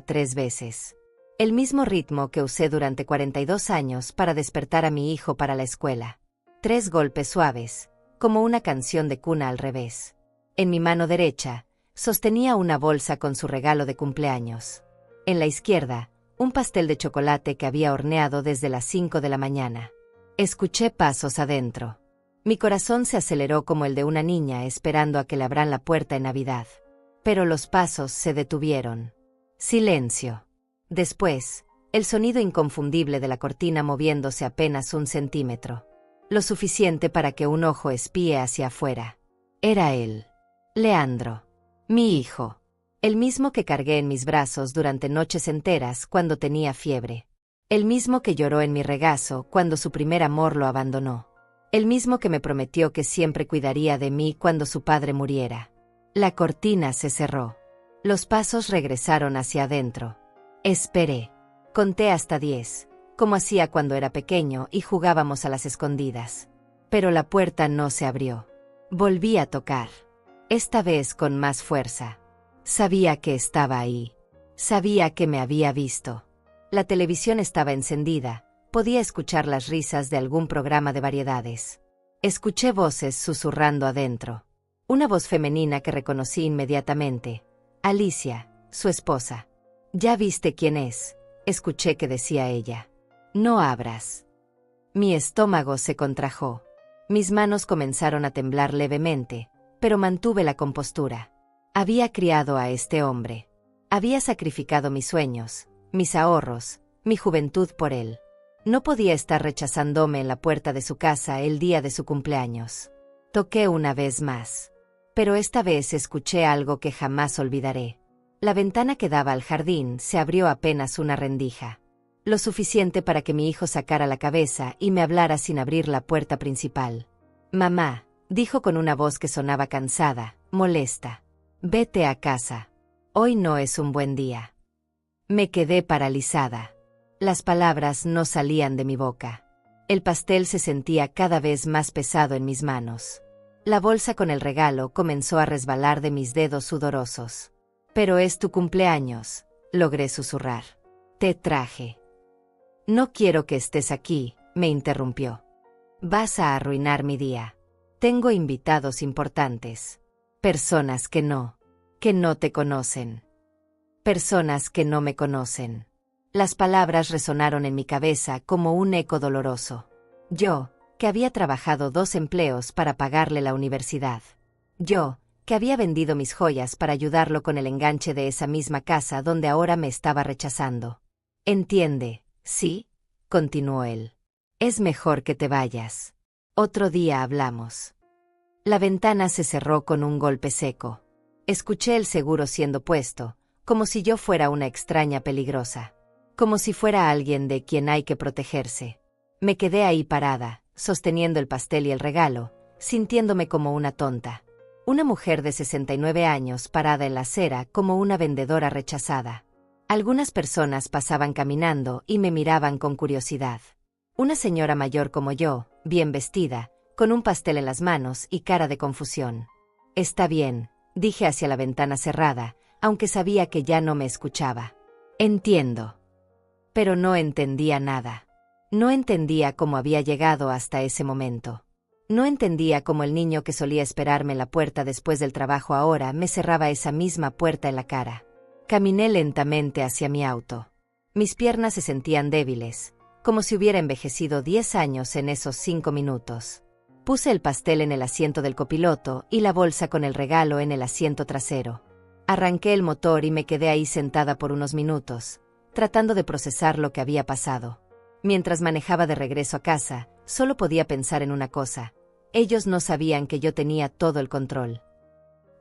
3 veces. El mismo ritmo que usé durante 42 años para despertar a mi hijo para la escuela. 3 golpes suaves, como una canción de cuna al revés. En mi mano derecha, sostenía una bolsa con su regalo de cumpleaños. En la izquierda, un pastel de chocolate que había horneado desde las 5 de la mañana. Escuché pasos adentro. Mi corazón se aceleró como el de una niña esperando a que le abran la puerta en Navidad. Pero los pasos se detuvieron. Silencio. Después, el sonido inconfundible de la cortina moviéndose apenas 1 centímetro. Lo suficiente para que un ojo espíe hacia afuera. Era él. Leandro. Mi hijo. El mismo que cargué en mis brazos durante noches enteras cuando tenía fiebre. El mismo que lloró en mi regazo cuando su primer amor lo abandonó. El mismo que me prometió que siempre cuidaría de mí cuando su padre muriera. La cortina se cerró. Los pasos regresaron hacia adentro. Esperé. Conté hasta 10, como hacía cuando era pequeño y jugábamos a las escondidas. Pero la puerta no se abrió. Volví a tocar. Esta vez con más fuerza. Sabía que estaba ahí. Sabía que me había visto. La televisión estaba encendida. Podía escuchar las risas de algún programa de variedades. Escuché voces susurrando adentro. Una voz femenina que reconocí inmediatamente. Alicia, su esposa. «¿Ya viste quién es?», escuché que decía ella. «No abras». Mi estómago se contrajo. Mis manos comenzaron a temblar levemente, pero mantuve la compostura. Había criado a este hombre. Había sacrificado mis sueños, mis ahorros, mi juventud por él. No podía estar rechazándome en la puerta de su casa el día de su cumpleaños. Toqué una vez más. Pero esta vez escuché algo que jamás olvidaré. La ventana que daba al jardín se abrió apenas una rendija. Lo suficiente para que mi hijo sacara la cabeza y me hablara sin abrir la puerta principal. «Mamá», dijo con una voz que sonaba cansada, molesta. «Vete a casa. Hoy no es un buen día». Me quedé paralizada. Las palabras no salían de mi boca. El pastel se sentía cada vez más pesado en mis manos. La bolsa con el regalo comenzó a resbalar de mis dedos sudorosos. «Pero es tu cumpleaños», logré susurrar. «Te traje». «No quiero que estés aquí», me interrumpió. «Vas a arruinar mi día. Tengo invitados importantes. Personas que no te conocen. Personas que no me conocen». Las palabras resonaron en mi cabeza como un eco doloroso. Yo, que había trabajado 2 empleos para pagarle la universidad. Yo, que había vendido mis joyas para ayudarlo con el enganche de esa misma casa donde ahora me estaba rechazando. «Entiende, ¿sí?», continuó él. «Es mejor que te vayas. Otro día hablamos». La ventana se cerró con un golpe seco. Escuché el seguro siendo puesto, como si yo fuera una extraña peligrosa. Como si fuera alguien de quien hay que protegerse. Me quedé ahí parada, sosteniendo el pastel y el regalo, sintiéndome como una tonta. Una mujer de 69 años parada en la acera como una vendedora rechazada. Algunas personas pasaban caminando y me miraban con curiosidad. Una señora mayor como yo, bien vestida, con un pastel en las manos y cara de confusión. «Está bien», dije hacia la ventana cerrada, aunque sabía que ya no me escuchaba. «Entiendo». Pero no entendía nada. No entendía cómo había llegado hasta ese momento. No entendía cómo el niño que solía esperarme en la puerta después del trabajo ahora me cerraba esa misma puerta en la cara. Caminé lentamente hacia mi auto. Mis piernas se sentían débiles, como si hubiera envejecido 10 años en esos 5 minutos. Puse el pastel en el asiento del copiloto y la bolsa con el regalo en el asiento trasero. Arranqué el motor y me quedé ahí sentada por unos minutos, tratando de procesar lo que había pasado. Mientras manejaba de regreso a casa, solo podía pensar en una cosa. Ellos no sabían que yo tenía todo el control.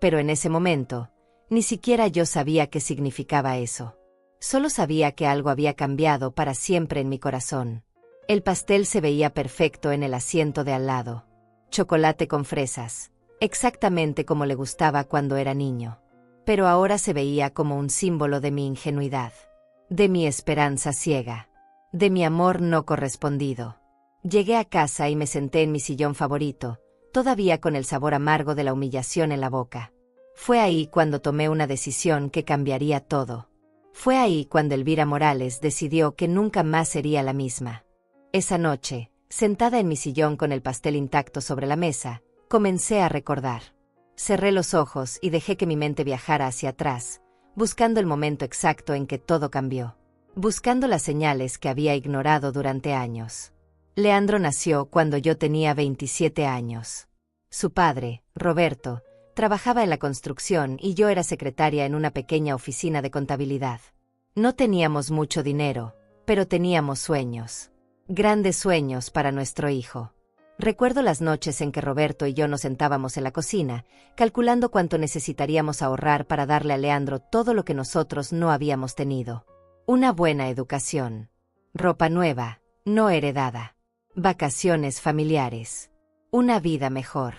Pero en ese momento, ni siquiera yo sabía qué significaba eso. Solo sabía que algo había cambiado para siempre en mi corazón. El pastel se veía perfecto en el asiento de al lado. Chocolate con fresas, exactamente como le gustaba cuando era niño. Pero ahora se veía como un símbolo de mi ingenuidad, de mi esperanza ciega, de mi amor no correspondido. Llegué a casa y me senté en mi sillón favorito, todavía con el sabor amargo de la humillación en la boca. Fue ahí cuando tomé una decisión que cambiaría todo. Fue ahí cuando Elvira Morales decidió que nunca más sería la misma. Esa noche, sentada en mi sillón con el pastel intacto sobre la mesa, comencé a recordar. Cerré los ojos y dejé que mi mente viajara hacia atrás, buscando el momento exacto en que todo cambió. Buscando las señales que había ignorado durante años. Leandro nació cuando yo tenía 27 años. Su padre, Roberto, trabajaba en la construcción y yo era secretaria en una pequeña oficina de contabilidad. No teníamos mucho dinero, pero teníamos sueños. Grandes sueños para nuestro hijo. Recuerdo las noches en que Roberto y yo nos sentábamos en la cocina, calculando cuánto necesitaríamos ahorrar para darle a Leandro todo lo que nosotros no habíamos tenido. Una buena educación. Ropa nueva, no heredada. Vacaciones familiares. Una vida mejor.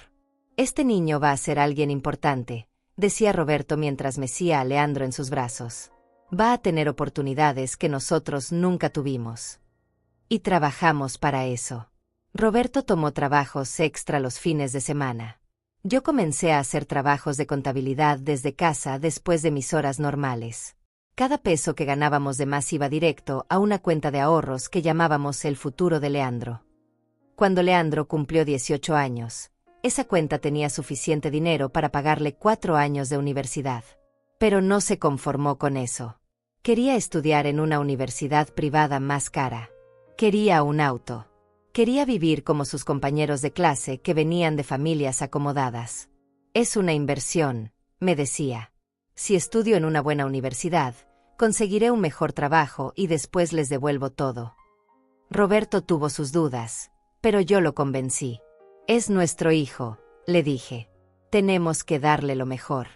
Este niño va a ser alguien importante, decía Roberto mientras mecía a Leandro en sus brazos. Va a tener oportunidades que nosotros nunca tuvimos. Y trabajamos para eso. Roberto tomó trabajos extra los fines de semana. Yo comencé a hacer trabajos de contabilidad desde casa después de mis horas normales. Cada peso que ganábamos de más iba directo a una cuenta de ahorros que llamábamos el futuro de Leandro. Cuando Leandro cumplió 18 años, esa cuenta tenía suficiente dinero para pagarle 4 años de universidad. Pero no se conformó con eso. Quería estudiar en una universidad privada más cara. Quería un auto. Quería vivir como sus compañeros de clase que venían de familias acomodadas. Es una inversión, me decía. Si estudio en una buena universidad, conseguiré un mejor trabajo y después les devuelvo todo. Roberto tuvo sus dudas, pero yo lo convencí. Es nuestro hijo, le dije. Tenemos que darle lo mejor.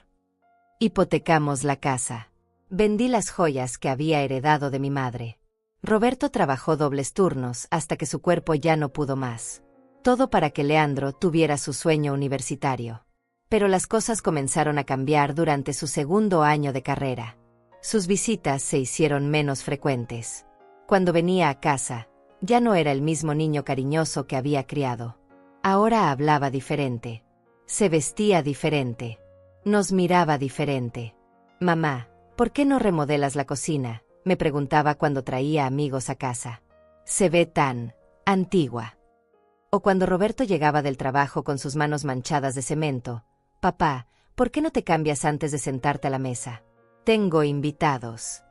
Hipotecamos la casa. Vendí las joyas que había heredado de mi madre. Roberto trabajó dobles turnos hasta que su cuerpo ya no pudo más. Todo para que Leandro tuviera su sueño universitario. Pero las cosas comenzaron a cambiar durante su segundo año de carrera. Sus visitas se hicieron menos frecuentes. Cuando venía a casa, ya no era el mismo niño cariñoso que había criado. Ahora hablaba diferente. Se vestía diferente. Nos miraba diferente. Mamá, ¿por qué no remodelas la cocina?, me preguntaba cuando traía amigos a casa. Se ve tan antigua. O cuando Roberto llegaba del trabajo con sus manos manchadas de cemento. Papá, ¿por qué no te cambias antes de sentarte a la mesa? Tengo invitados.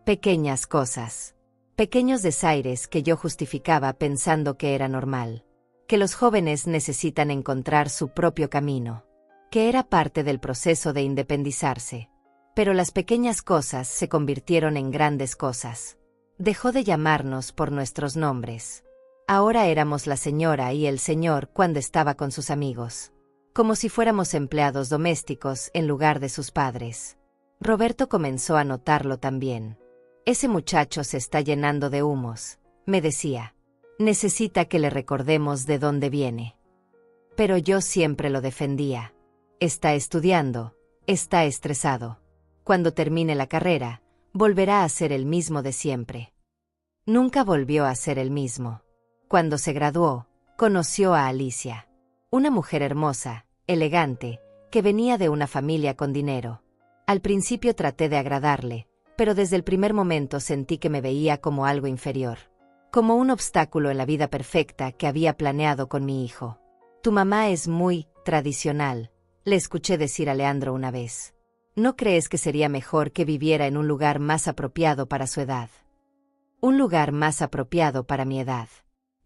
Pequeñas cosas. Pequeños desaires que yo justificaba pensando que era normal. Que los jóvenes necesitan encontrar su propio camino. Que era parte del proceso de independizarse. Pero las pequeñas cosas se convirtieron en grandes cosas. Dejó de llamarnos por nuestros nombres. Ahora éramos la señora y el señor cuando estaba con sus amigos. Como si fuéramos empleados domésticos en lugar de sus padres. Roberto comenzó a notarlo también. Ese muchacho se está llenando de humos, me decía. Necesita que le recordemos de dónde viene. Pero yo siempre lo defendía. Está estudiando, está estresado. Cuando termine la carrera, volverá a ser el mismo de siempre. Nunca volvió a ser el mismo. Cuando se graduó, conoció a Alicia. Una mujer hermosa, elegante, que venía de una familia con dinero. Al principio traté de agradarle, pero desde el primer momento sentí que me veía como algo inferior. Como un obstáculo en la vida perfecta que había planeado con mi hijo. Tu mamá es muy tradicional, le escuché decir a Leandro una vez. ¿No crees que sería mejor que viviera en un lugar más apropiado para su edad? Un lugar más apropiado para mi edad.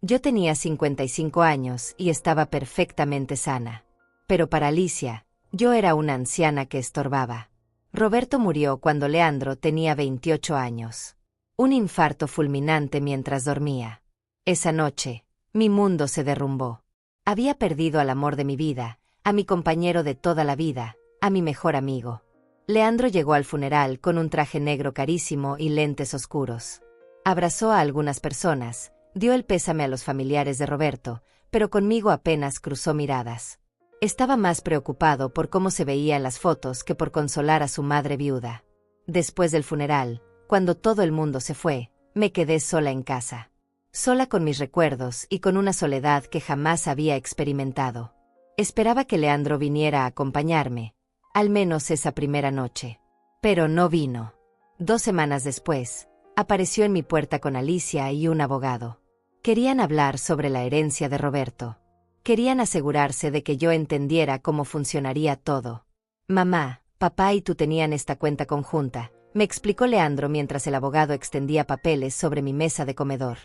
Yo tenía 55 años y estaba perfectamente sana. Pero para Alicia, yo era una anciana que estorbaba. Roberto murió cuando Leandro tenía 28 años. Un infarto fulminante mientras dormía. Esa noche, mi mundo se derrumbó. Había perdido al amor de mi vida, a mi compañero de toda la vida, a mi mejor amigo. Leandro llegó al funeral con un traje negro carísimo y lentes oscuros. Abrazó a algunas personas, dio el pésame a los familiares de Roberto, pero conmigo apenas cruzó miradas. Estaba más preocupado por cómo se veía en las fotos que por consolar a su madre viuda. Después del funeral, cuando todo el mundo se fue, me quedé sola en casa. Sola con mis recuerdos y con una soledad que jamás había experimentado. Esperaba que Leandro viniera a acompañarme. Al menos esa primera noche. Pero no vino. 2 semanas después, apareció en mi puerta con Alicia y un abogado. Querían hablar sobre la herencia de Roberto. Querían asegurarse de que yo entendiera cómo funcionaría todo. Mamá, papá y tú tenían esta cuenta conjunta, me explicó Leandro mientras el abogado extendía papeles sobre mi mesa de comedor.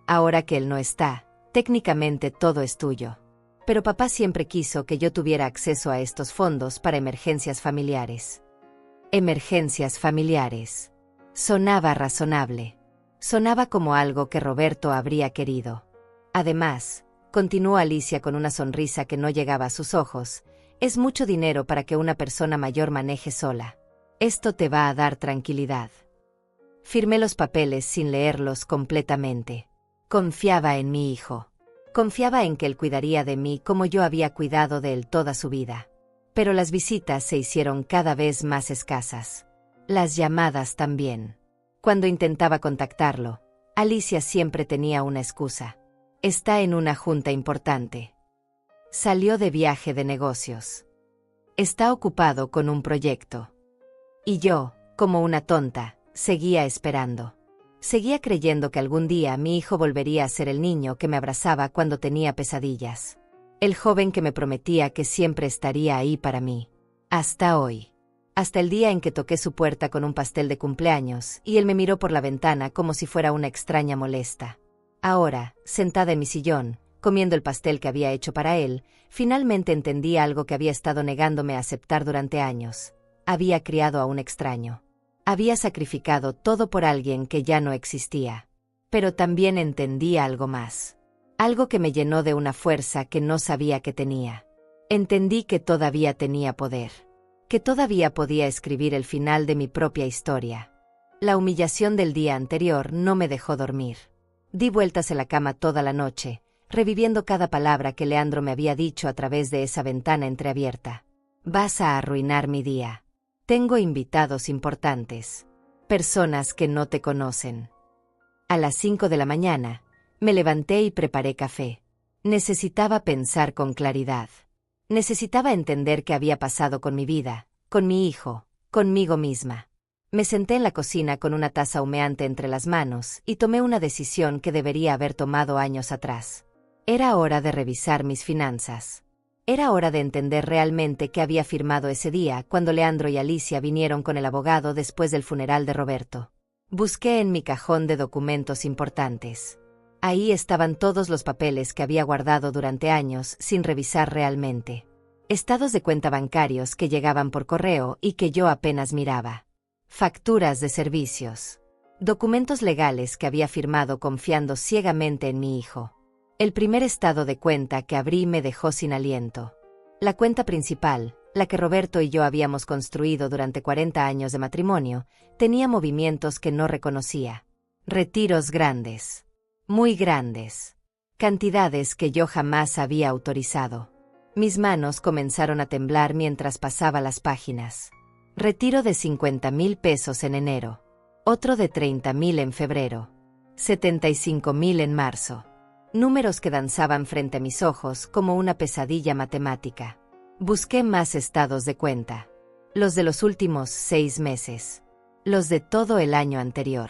Ahora que él no está, técnicamente todo es tuyo. Pero papá siempre quiso que yo tuviera acceso a estos fondos para emergencias familiares. Emergencias familiares. Sonaba razonable. Sonaba como algo que Roberto habría querido. Además, continuó Alicia con una sonrisa que no llegaba a sus ojos, es mucho dinero para que una persona mayor maneje sola. Esto te va a dar tranquilidad. Firmé los papeles sin leerlos completamente. Confiaba en mi hijo. Confiaba en que él cuidaría de mí como yo había cuidado de él toda su vida. Pero las visitas se hicieron cada vez más escasas. Las llamadas también. Cuando intentaba contactarlo, Alicia siempre tenía una excusa. Está en una junta importante. Salió de viaje de negocios. Está ocupado con un proyecto. Y yo, como una tonta, seguía esperando. Seguía creyendo que algún día mi hijo volvería a ser el niño que me abrazaba cuando tenía pesadillas. El joven que me prometía que siempre estaría ahí para mí. Hasta hoy. Hasta el día en que toqué su puerta con un pastel de cumpleaños y él me miró por la ventana como si fuera una extraña molesta. Ahora, sentada en mi sillón, comiendo el pastel que había hecho para él, finalmente entendí algo que había estado negándome a aceptar durante años. Había criado a un extraño. Había sacrificado todo por alguien que ya no existía. Pero también entendí algo más. Algo que me llenó de una fuerza que no sabía que tenía. Entendí que todavía tenía poder. Que todavía podía escribir el final de mi propia historia. La humillación del día anterior no me dejó dormir. Di vueltas en la cama toda la noche, reviviendo cada palabra que Leandro me había dicho a través de esa ventana entreabierta. Vas a arruinar mi día. Tengo invitados importantes. Personas que no te conocen. A las 5 de la mañana, me levanté y preparé café. Necesitaba pensar con claridad. Necesitaba entender qué había pasado con mi vida, con mi hijo, conmigo misma. Me senté en la cocina con una taza humeante entre las manos y tomé una decisión que debería haber tomado años atrás. Era hora de revisar mis finanzas. Era hora de entender realmente qué había firmado ese día cuando Leandro y Alicia vinieron con el abogado después del funeral de Roberto. Busqué en mi cajón de documentos importantes. Ahí estaban todos los papeles que había guardado durante años sin revisar realmente. Estados de cuenta bancarios que llegaban por correo y que yo apenas miraba. Facturas de servicios. Documentos legales que había firmado confiando ciegamente en mi hijo. El primer estado de cuenta que abrí me dejó sin aliento. La cuenta principal, la que Roberto y yo habíamos construido durante 40 años de matrimonio, tenía movimientos que no reconocía. Retiros grandes. Muy grandes. Cantidades que yo jamás había autorizado. Mis manos comenzaron a temblar mientras pasaba las páginas. Retiro de 50,000 pesos en enero. Otro de 30,000 en febrero. 75,000 en marzo. Números que danzaban frente a mis ojos como una pesadilla matemática. Busqué más estados de cuenta. Los de los últimos 6 meses. Los de todo el año anterior.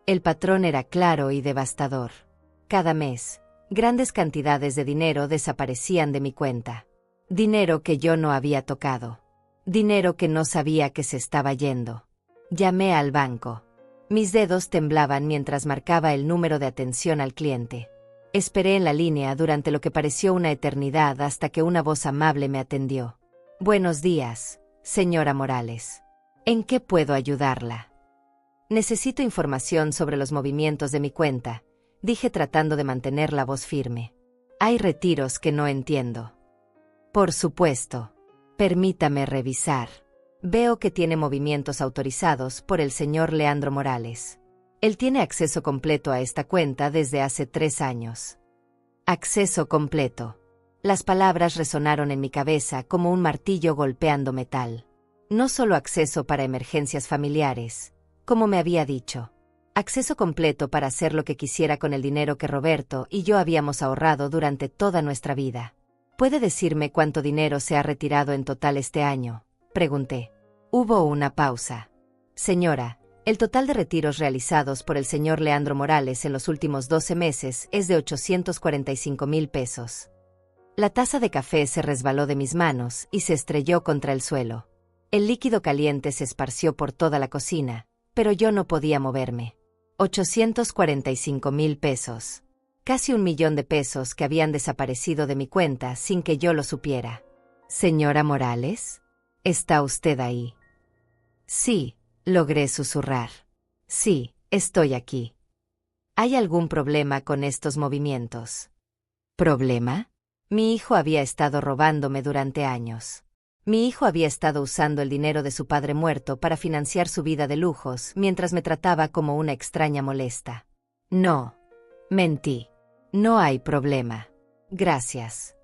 El patrón era claro y devastador. Cada mes, grandes cantidades de dinero desaparecían de mi cuenta. Dinero que yo no había tocado. Dinero que no sabía que se estaba yendo. Llamé al banco. Mis dedos temblaban mientras marcaba el número de atención al cliente. Esperé en la línea durante lo que pareció una eternidad hasta que una voz amable me atendió. Buenos días, señora Morales. ¿En qué puedo ayudarla? Necesito información sobre los movimientos de mi cuenta, dije tratando de mantener la voz firme. Hay retiros que no entiendo. Por supuesto. Permítame revisar. Veo que tiene movimientos autorizados por el señor Leandro Morales. Él tiene acceso completo a esta cuenta desde hace 3 años. Acceso completo. Las palabras resonaron en mi cabeza como un martillo golpeando metal. No solo acceso para emergencias familiares, como me había dicho. Acceso completo para hacer lo que quisiera con el dinero que Roberto y yo habíamos ahorrado durante toda nuestra vida. ¿Puede decirme cuánto dinero se ha retirado en total este año?, pregunté. Hubo una pausa. Señora, El total de retiros realizados por el señor Leandro Morales en los últimos 12 meses es de 845,000 pesos. La taza de café se resbaló de mis manos y se estrelló contra el suelo. El líquido caliente se esparció por toda la cocina, pero yo no podía moverme. 845,000 pesos. Casi 1 millón de pesos que habían desaparecido de mi cuenta sin que yo lo supiera. Señora Morales, ¿está usted ahí? Sí, logré susurrar. Sí, estoy aquí. ¿Hay algún problema con estos movimientos? ¿Problema? Mi hijo había estado robándome durante años. Mi hijo había estado usando el dinero de su padre muerto para financiar su vida de lujos mientras me trataba como una extraña molesta. No. Mentí. No hay problema. Gracias.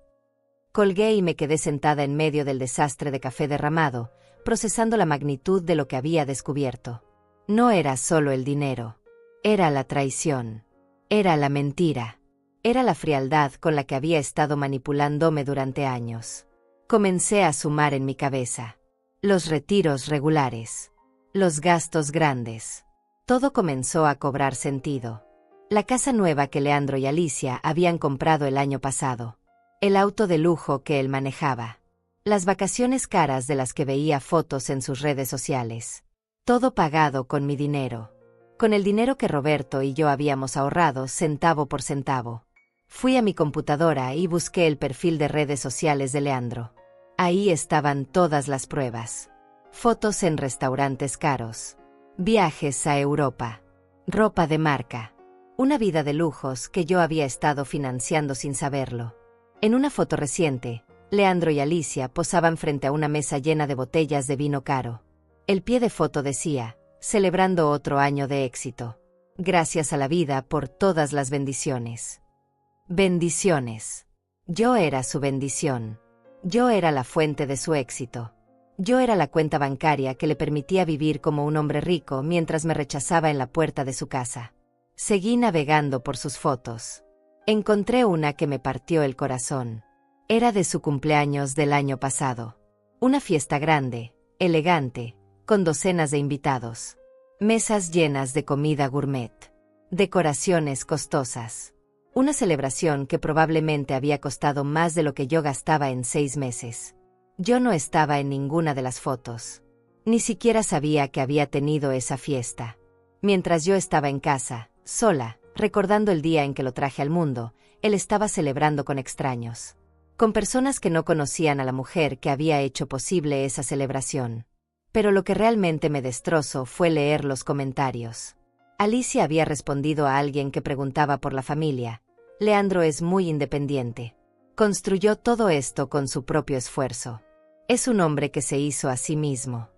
Colgué y me quedé sentada en medio del desastre de café derramado, procesando la magnitud de lo que había descubierto. No era solo el dinero. Era la traición. Era la mentira. Era la frialdad con la que había estado manipulándome durante años. Comencé a sumar en mi cabeza. Los retiros regulares. Los gastos grandes. Todo comenzó a cobrar sentido. La casa nueva que Leandro y Alicia habían comprado el año pasado. El auto de lujo que él manejaba. Las vacaciones caras de las que veía fotos en sus redes sociales. Todo pagado con mi dinero. Con el dinero que Roberto y yo habíamos ahorrado centavo por centavo. Fui a mi computadora y busqué el perfil de redes sociales de Leandro. Ahí estaban todas las pruebas. Fotos en restaurantes caros. Viajes a Europa. Ropa de marca. Una vida de lujos que yo había estado financiando sin saberlo. En una foto reciente, Leandro y Alicia posaban frente a una mesa llena de botellas de vino caro. El pie de foto decía, celebrando otro año de éxito. Gracias a la vida por todas las bendiciones. Bendiciones. Yo era su bendición. Yo era la fuente de su éxito. Yo era la cuenta bancaria que le permitía vivir como un hombre rico mientras me rechazaba en la puerta de su casa. Seguí navegando por sus fotos. Encontré una que me partió el corazón. Era de su cumpleaños del año pasado. Una fiesta grande, elegante, con docenas de invitados. Mesas llenas de comida gourmet. Decoraciones costosas. Una celebración que probablemente había costado más de lo que yo gastaba en 6 meses. Yo no estaba en ninguna de las fotos. Ni siquiera sabía que había tenido esa fiesta. Mientras yo estaba en casa, sola, recordando el día en que lo traje al mundo, él estaba celebrando con extraños. Con personas que no conocían a la mujer que había hecho posible esa celebración. Pero lo que realmente me destrozó fue leer los comentarios. Alicia había respondido a alguien que preguntaba por la familia. Leandro es muy independiente. Construyó todo esto con su propio esfuerzo. Es un hombre que se hizo a sí mismo.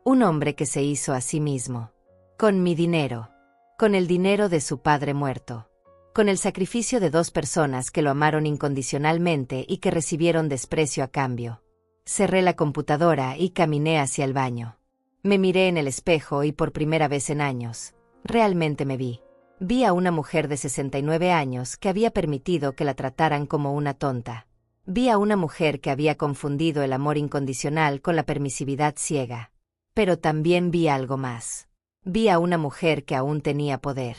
Un hombre que se hizo a sí mismo. Con mi dinero. Con el dinero de su padre muerto. Con el sacrificio de 2 personas que lo amaron incondicionalmente y que recibieron desprecio a cambio. Cerré la computadora y caminé hacia el baño. Me miré en el espejo y por primera vez en años, realmente me vi. Vi a una mujer de 69 años que había permitido que la trataran como una tonta. Vi a una mujer que había confundido el amor incondicional con la permisividad ciega. Pero también vi algo más. Vi a una mujer que aún tenía poder.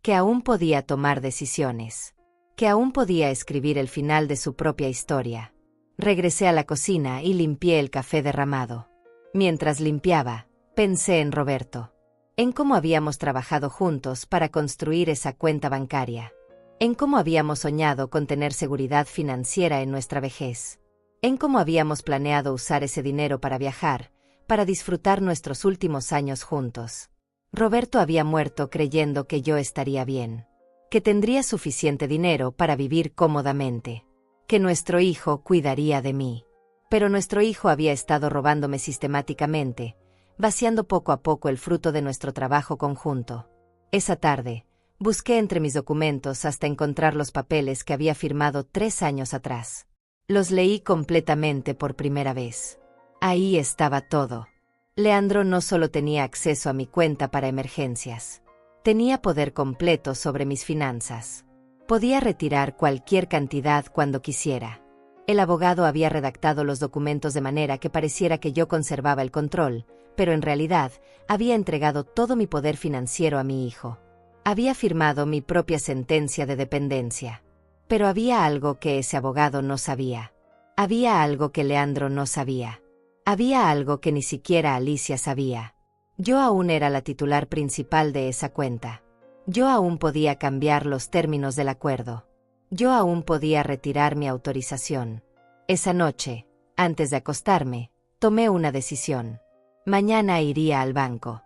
Que aún podía tomar decisiones. Que aún podía escribir el final de su propia historia. Regresé a la cocina y limpié el café derramado. Mientras limpiaba, pensé en Roberto. En cómo habíamos trabajado juntos para construir esa cuenta bancaria. En cómo habíamos soñado con tener seguridad financiera en nuestra vejez. En cómo habíamos planeado usar ese dinero para viajar, para disfrutar nuestros últimos años juntos. Roberto había muerto creyendo que yo estaría bien. Que tendría suficiente dinero para vivir cómodamente. Que nuestro hijo cuidaría de mí. Pero nuestro hijo había estado robándome sistemáticamente, vaciando poco a poco el fruto de nuestro trabajo conjunto. Esa tarde, busqué entre mis documentos hasta encontrar los papeles que había firmado 3 años atrás. Los leí completamente por primera vez. Ahí estaba todo. Leandro no solo tenía acceso a mi cuenta para emergencias. Tenía poder completo sobre mis finanzas. Podía retirar cualquier cantidad cuando quisiera. El abogado había redactado los documentos de manera que pareciera que yo conservaba el control, pero en realidad, había entregado todo mi poder financiero a mi hijo. Había firmado mi propia sentencia de dependencia. Pero había algo que ese abogado no sabía. Había algo que Leandro no sabía. Había algo que ni siquiera Alicia sabía. Yo aún era la titular principal de esa cuenta. Yo aún podía cambiar los términos del acuerdo. Yo aún podía retirar mi autorización. Esa noche, antes de acostarme, tomé una decisión. Mañana iría al banco.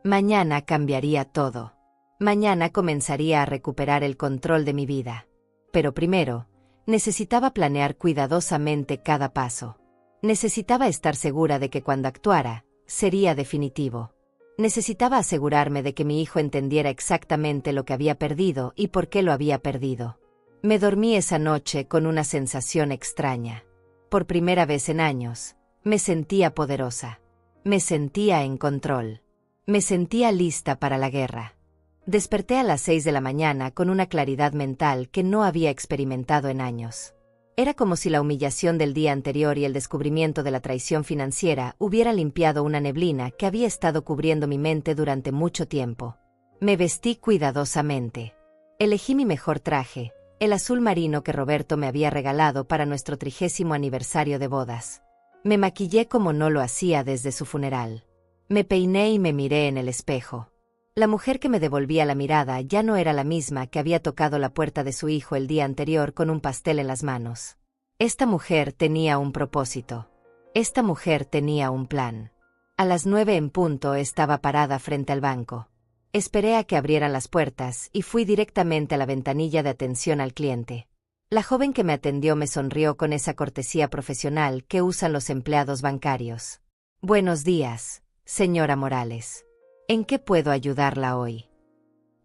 Mañana cambiaría todo. Mañana comenzaría a recuperar el control de mi vida. Pero primero, necesitaba planear cuidadosamente cada paso. Necesitaba estar segura de que cuando actuara, sería definitivo. Necesitaba asegurarme de que mi hijo entendiera exactamente lo que había perdido y por qué lo había perdido. Me dormí esa noche con una sensación extraña. Por primera vez en años, me sentía poderosa. Me sentía en control. Me sentía lista para la guerra. Desperté a las 6 de la mañana con una claridad mental que no había experimentado en años. Era como si la humillación del día anterior y el descubrimiento de la traición financiera hubiera limpiado una neblina que había estado cubriendo mi mente durante mucho tiempo. Me vestí cuidadosamente. Elegí mi mejor traje, el azul marino que Roberto me había regalado para nuestro 30º aniversario de bodas. Me maquillé como no lo hacía desde su funeral. Me peiné y me miré en el espejo. La mujer que me devolvía la mirada ya no era la misma que había tocado la puerta de su hijo el día anterior con un pastel en las manos. Esta mujer tenía un propósito. Esta mujer tenía un plan. A las 9 en punto estaba parada frente al banco. Esperé a que abrieran las puertas y fui directamente a la ventanilla de atención al cliente. La joven que me atendió me sonrió con esa cortesía profesional que usan los empleados bancarios. Buenos días, señora Morales. ¿En qué puedo ayudarla hoy?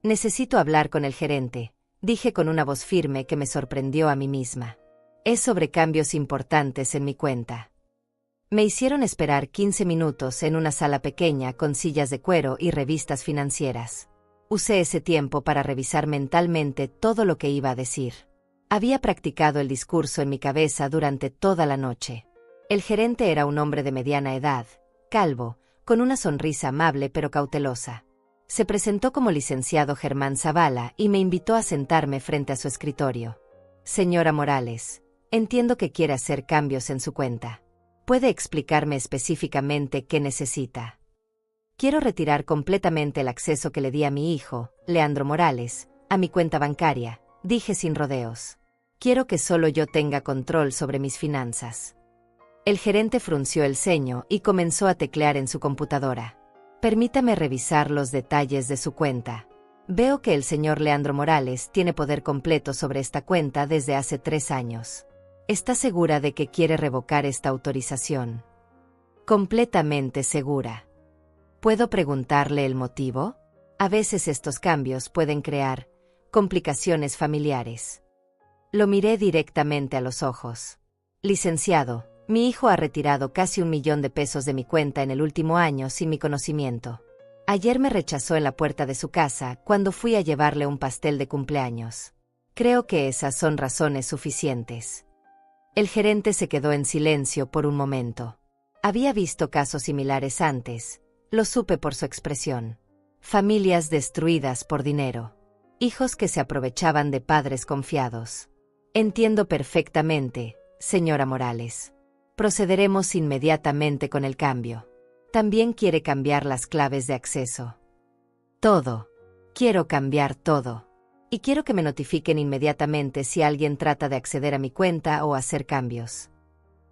Necesito hablar con el gerente, dije con una voz firme que me sorprendió a mí misma. Es sobre cambios importantes en mi cuenta. Me hicieron esperar 15 minutos en una sala pequeña con sillas de cuero y revistas financieras. Usé ese tiempo para revisar mentalmente todo lo que iba a decir. Había practicado el discurso en mi cabeza durante toda la noche. El gerente era un hombre de mediana edad, calvo, con una sonrisa amable pero cautelosa. Se presentó como licenciado Germán Zavala y me invitó a sentarme frente a su escritorio. Señora Morales, entiendo que quiere hacer cambios en su cuenta. ¿Puede explicarme específicamente qué necesita? Quiero retirar completamente el acceso que le di a mi hijo, Leandro Morales, a mi cuenta bancaria, dije sin rodeos. Quiero que solo yo tenga control sobre mis finanzas. El gerente frunció el ceño y comenzó a teclear en su computadora. Permítame revisar los detalles de su cuenta. Veo que el señor Leandro Morales tiene poder completo sobre esta cuenta desde hace 3 años. ¿Está segura de que quiere revocar esta autorización? Completamente segura. ¿Puedo preguntarle el motivo? A veces estos cambios pueden crear complicaciones familiares. Lo miré directamente a los ojos. Licenciado, mi hijo ha retirado casi 1 millón de pesos de mi cuenta en el último año sin mi conocimiento. Ayer me rechazó en la puerta de su casa cuando fui a llevarle un pastel de cumpleaños. Creo que esas son razones suficientes. El gerente se quedó en silencio por un momento. Había visto casos similares antes, lo supe por su expresión. Familias destruidas por dinero. Hijos que se aprovechaban de padres confiados. Entiendo perfectamente, señora Morales. Procederemos inmediatamente con el cambio. También quiere cambiar las claves de acceso. Todo. Quiero cambiar todo. Y quiero que me notifiquen inmediatamente si alguien trata de acceder a mi cuenta o hacer cambios.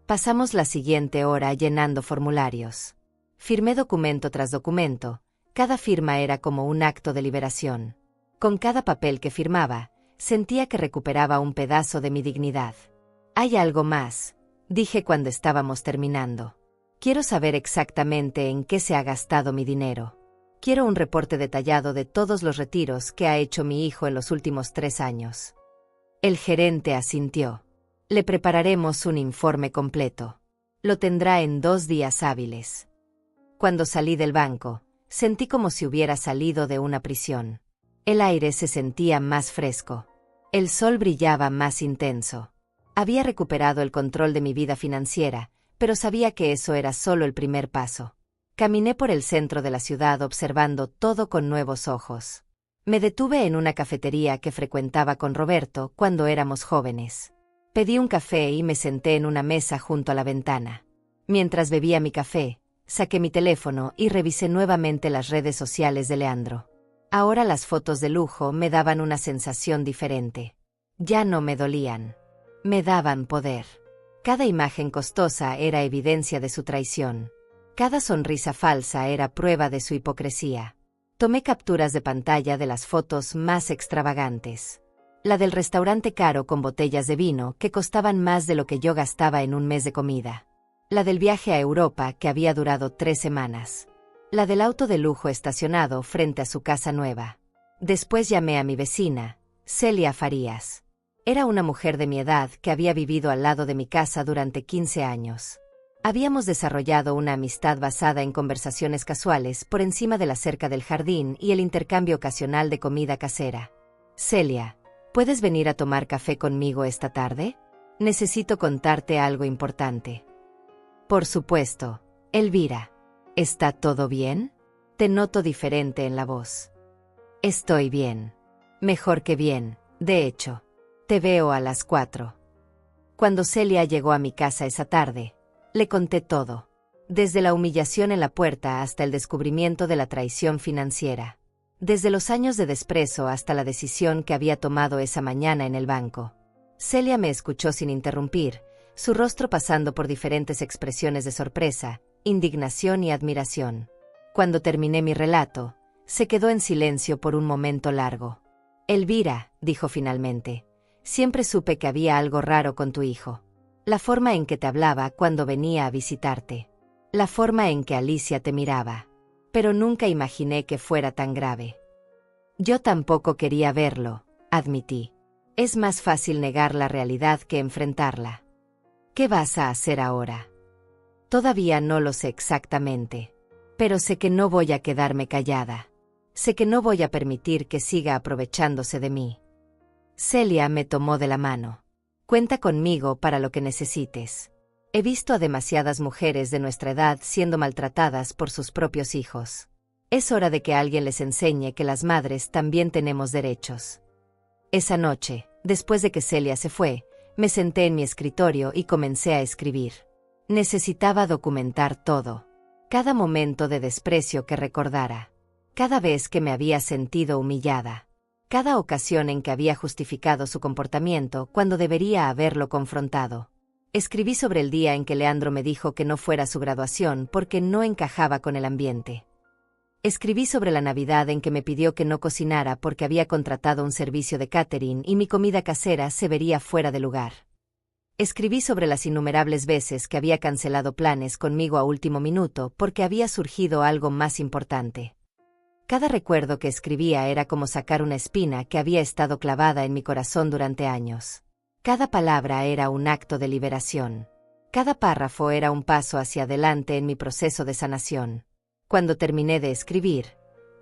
Pasamos la siguiente hora llenando formularios. Firmé documento tras documento. Cada firma era como un acto de liberación. Con cada papel que firmaba, sentía que recuperaba un pedazo de mi dignidad. Hay algo más, dije cuando estábamos terminando. Quiero saber exactamente en qué se ha gastado mi dinero. Quiero un reporte detallado de todos los retiros que ha hecho mi hijo en los últimos 3 años. El gerente asintió. Le prepararemos un informe completo. Lo tendrá en 2 días hábiles. Cuando salí del banco, sentí como si hubiera salido de una prisión. El aire se sentía más fresco. El sol brillaba más intenso. Había recuperado el control de mi vida financiera, pero sabía que eso era solo el primer paso. Caminé por el centro de la ciudad observando todo con nuevos ojos. Me detuve en una cafetería que frecuentaba con Roberto cuando éramos jóvenes. Pedí un café y me senté en una mesa junto a la ventana. Mientras bebía mi café, saqué mi teléfono y revisé nuevamente las redes sociales de Leandro. Ahora las fotos de lujo me daban una sensación diferente. Ya no me dolían. Me daban poder. Cada imagen costosa era evidencia de su traición. Cada sonrisa falsa era prueba de su hipocresía. Tomé capturas de pantalla de las fotos más extravagantes. La del restaurante caro con botellas de vino que costaban más de lo que yo gastaba en un mes de comida. La del viaje a Europa que había durado 3 semanas. La del auto de lujo estacionado frente a su casa nueva. Después llamé a mi vecina, Celia Farías. Era una mujer de mi edad que había vivido al lado de mi casa durante 15 años. Habíamos desarrollado una amistad basada en conversaciones casuales por encima de la cerca del jardín y el intercambio ocasional de comida casera. Celia, ¿puedes venir a tomar café conmigo esta tarde? Necesito contarte algo importante. Por supuesto, Elvira. ¿Está todo bien? Te noto diferente en la voz. Estoy bien. Mejor que bien, de hecho. Te veo a las 4. Cuando Celia llegó a mi casa esa tarde, le conté todo. Desde la humillación en la puerta hasta el descubrimiento de la traición financiera. Desde los años de desprecio hasta la decisión que había tomado esa mañana en el banco. Celia me escuchó sin interrumpir, su rostro pasando por diferentes expresiones de sorpresa, indignación y admiración. Cuando terminé mi relato, se quedó en silencio por un momento largo. Elvira, dijo finalmente, siempre supe que había algo raro con tu hijo. La forma en que te hablaba cuando venía a visitarte. La forma en que Alicia te miraba. Pero nunca imaginé que fuera tan grave. Yo tampoco quería verlo, admití. Es más fácil negar la realidad que enfrentarla. ¿Qué vas a hacer ahora? Todavía no lo sé exactamente. Pero sé que no voy a quedarme callada. Sé que no voy a permitir que siga aprovechándose de mí. Celia me tomó de la mano. Cuenta conmigo para lo que necesites. He visto a demasiadas mujeres de nuestra edad siendo maltratadas por sus propios hijos. Es hora de que alguien les enseñe que las madres también tenemos derechos. Esa noche, después de que Celia se fue, me senté en mi escritorio y comencé a escribir. Necesitaba documentar todo. Cada momento de desprecio que recordara. Cada vez que me había sentido humillada. Cada ocasión en que había justificado su comportamiento cuando debería haberlo confrontado. Escribí sobre el día en que Leandro me dijo que no fuera a su graduación porque no encajaba con el ambiente. Escribí sobre la Navidad en que me pidió que no cocinara porque había contratado un servicio de catering y mi comida casera se vería fuera de lugar. Escribí sobre las innumerables veces que había cancelado planes conmigo a último minuto porque había surgido algo más importante. Cada recuerdo que escribía era como sacar una espina que había estado clavada en mi corazón durante años. Cada palabra era un acto de liberación. Cada párrafo era un paso hacia adelante en mi proceso de sanación. Cuando terminé de escribir,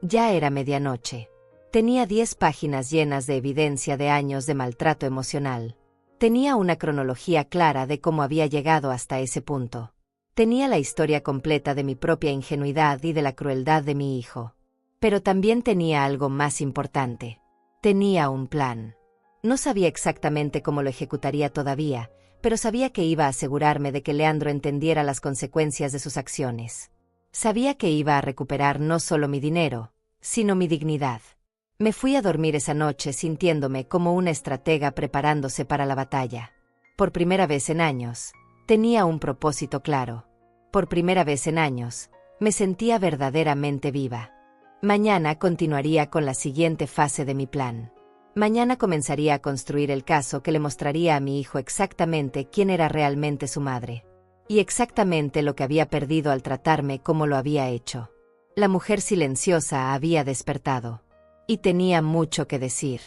ya era medianoche. Tenía 10 páginas llenas de evidencia de años de maltrato emocional. Tenía una cronología clara de cómo había llegado hasta ese punto. Tenía la historia completa de mi propia ingenuidad y de la crueldad de mi hijo. Pero también tenía algo más importante. Tenía un plan. No sabía exactamente cómo lo ejecutaría todavía, pero sabía que iba a asegurarme de que Leandro entendiera las consecuencias de sus acciones. Sabía que iba a recuperar no solo mi dinero, sino mi dignidad. Me fui a dormir esa noche sintiéndome como una estratega preparándose para la batalla. Por primera vez en años, tenía un propósito claro. Por primera vez en años, me sentía verdaderamente viva. Mañana continuaría con la siguiente fase de mi plan. Mañana comenzaría a construir el caso que le mostraría a mi hijo exactamente quién era realmente su madre. Y exactamente lo que había perdido al tratarme como lo había hecho. La mujer silenciosa había despertado. Y tenía mucho que decir.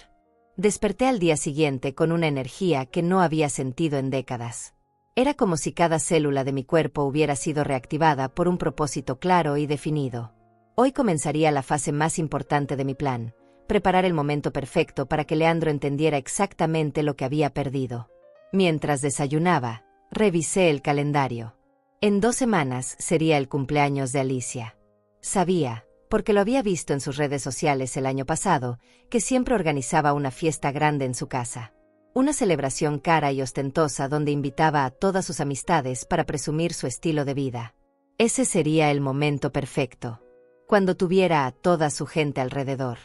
Desperté al día siguiente con una energía que no había sentido en décadas. Era como si cada célula de mi cuerpo hubiera sido reactivada por un propósito claro y definido. Hoy comenzaría la fase más importante de mi plan, preparar el momento perfecto para que Leandro entendiera exactamente lo que había perdido. Mientras desayunaba, revisé el calendario. En 2 semanas sería el cumpleaños de Alicia. Sabía, porque lo había visto en sus redes sociales el año pasado, que siempre organizaba una fiesta grande en su casa. Una celebración cara y ostentosa donde invitaba a todas sus amistades para presumir su estilo de vida. Ese sería el momento perfecto. Cuando tuviera a toda su gente alrededor.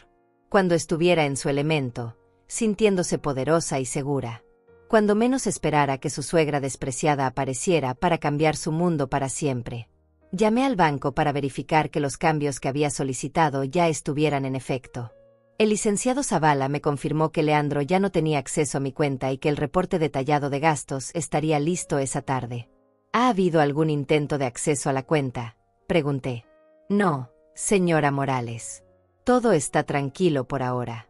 Cuando estuviera en su elemento, sintiéndose poderosa y segura. Cuando menos esperara que su suegra despreciada apareciera para cambiar su mundo para siempre. Llamé al banco para verificar que los cambios que había solicitado ya estuvieran en efecto. El licenciado Zavala me confirmó que Leandro ya no tenía acceso a mi cuenta y que el reporte detallado de gastos estaría listo esa tarde. ¿Ha habido algún intento de acceso a la cuenta?, pregunté. No, señora Morales. Todo está tranquilo por ahora.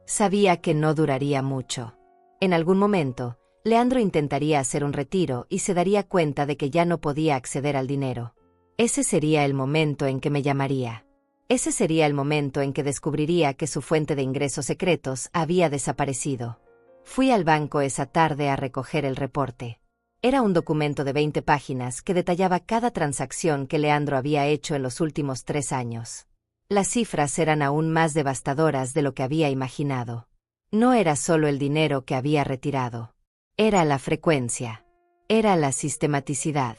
Sabía que no duraría mucho. En algún momento, Leandro intentaría hacer un retiro y se daría cuenta de que ya no podía acceder al dinero. Ese sería el momento en que me llamaría. Ese sería el momento en que descubriría que su fuente de ingresos secretos había desaparecido. Fui al banco esa tarde a recoger el reporte. Era un documento de 20 páginas que detallaba cada transacción que Leandro había hecho en los últimos 3 años. Las cifras eran aún más devastadoras de lo que había imaginado. No era solo el dinero que había retirado. Era la frecuencia. Era la sistematicidad.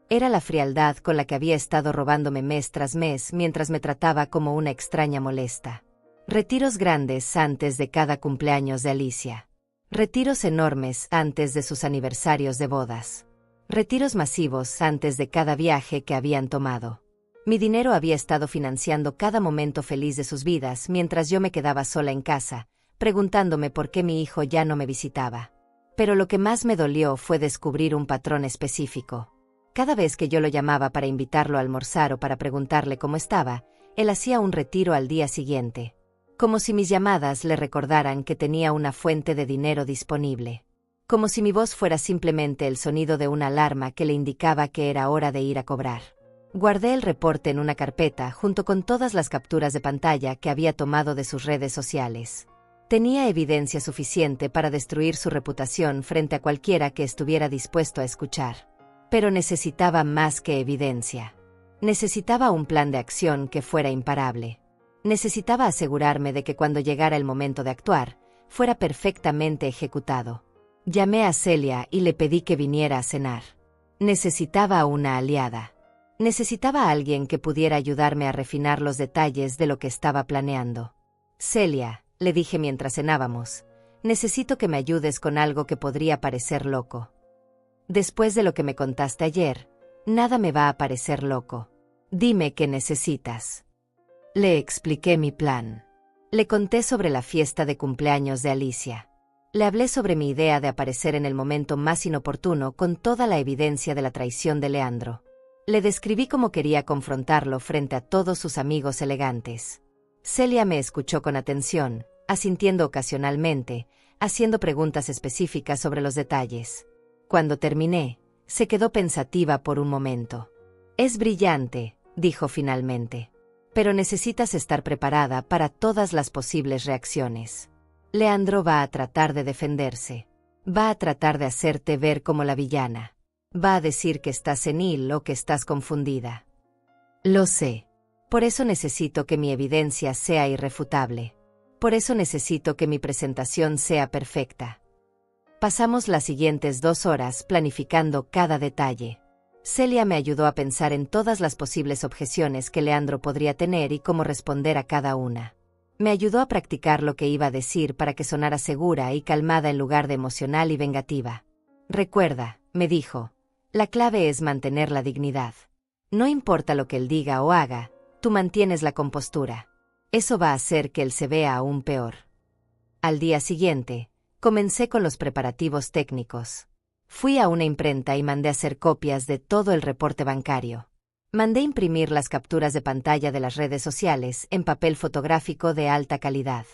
Era la frialdad con la que había estado robándome mes tras mes mientras me trataba como una extraña molesta. Retiros grandes antes de cada cumpleaños de Alicia. Retiros enormes antes de sus aniversarios de bodas. Retiros masivos antes de cada viaje que habían tomado. Mi dinero había estado financiando cada momento feliz de sus vidas mientras yo me quedaba sola en casa, preguntándome por qué mi hijo ya no me visitaba. Pero lo que más me dolió fue descubrir un patrón específico. Cada vez que yo lo llamaba para invitarlo a almorzar o para preguntarle cómo estaba, él hacía un retiro al día siguiente. Como si mis llamadas le recordaran que tenía una fuente de dinero disponible. Como si mi voz fuera simplemente el sonido de una alarma que le indicaba que era hora de ir a cobrar. Guardé el reporte en una carpeta junto con todas las capturas de pantalla que había tomado de sus redes sociales. Tenía evidencia suficiente para destruir su reputación frente a cualquiera que estuviera dispuesto a escuchar. Pero necesitaba más que evidencia. Necesitaba un plan de acción que fuera imparable. Necesitaba asegurarme de que cuando llegara el momento de actuar, fuera perfectamente ejecutado. Llamé a Celia y le pedí que viniera a cenar. Necesitaba una aliada. Necesitaba a alguien que pudiera ayudarme a refinar los detalles de lo que estaba planeando. Celia, le dije mientras cenábamos, necesito que me ayudes con algo que podría parecer loco. Después de lo que me contaste ayer, nada me va a parecer loco. Dime qué necesitas. Le expliqué mi plan. Le conté sobre la fiesta de cumpleaños de Alicia. Le hablé sobre mi idea de aparecer en el momento más inoportuno con toda la evidencia de la traición de Leandro. Le describí cómo quería confrontarlo frente a todos sus amigos elegantes. Celia me escuchó con atención, asintiendo ocasionalmente, haciendo preguntas específicas sobre los detalles. Cuando terminé, se quedó pensativa por un momento. Es brillante, dijo finalmente. Pero necesitas estar preparada para todas las posibles reacciones. Leandro va a tratar de defenderse. Va a tratar de hacerte ver como la villana. Va a decir que estás senil o que estás confundida. Lo sé. Por eso necesito que mi evidencia sea irrefutable. Por eso necesito que mi presentación sea perfecta. Pasamos las siguientes 2 horas planificando cada detalle. Celia me ayudó a pensar en todas las posibles objeciones que Leandro podría tener y cómo responder a cada una. Me ayudó a practicar lo que iba a decir para que sonara segura y calmada en lugar de emocional y vengativa. Recuerda, me dijo, la clave es mantener la dignidad. No importa lo que él diga o haga, tú mantienes la compostura. Eso va a hacer que él se vea aún peor. Al día siguiente, comencé con los preparativos técnicos. Fui a una imprenta y mandé hacer copias de todo el reporte bancario. Mandé imprimir las capturas de pantalla de las redes sociales en papel fotográfico de alta calidad.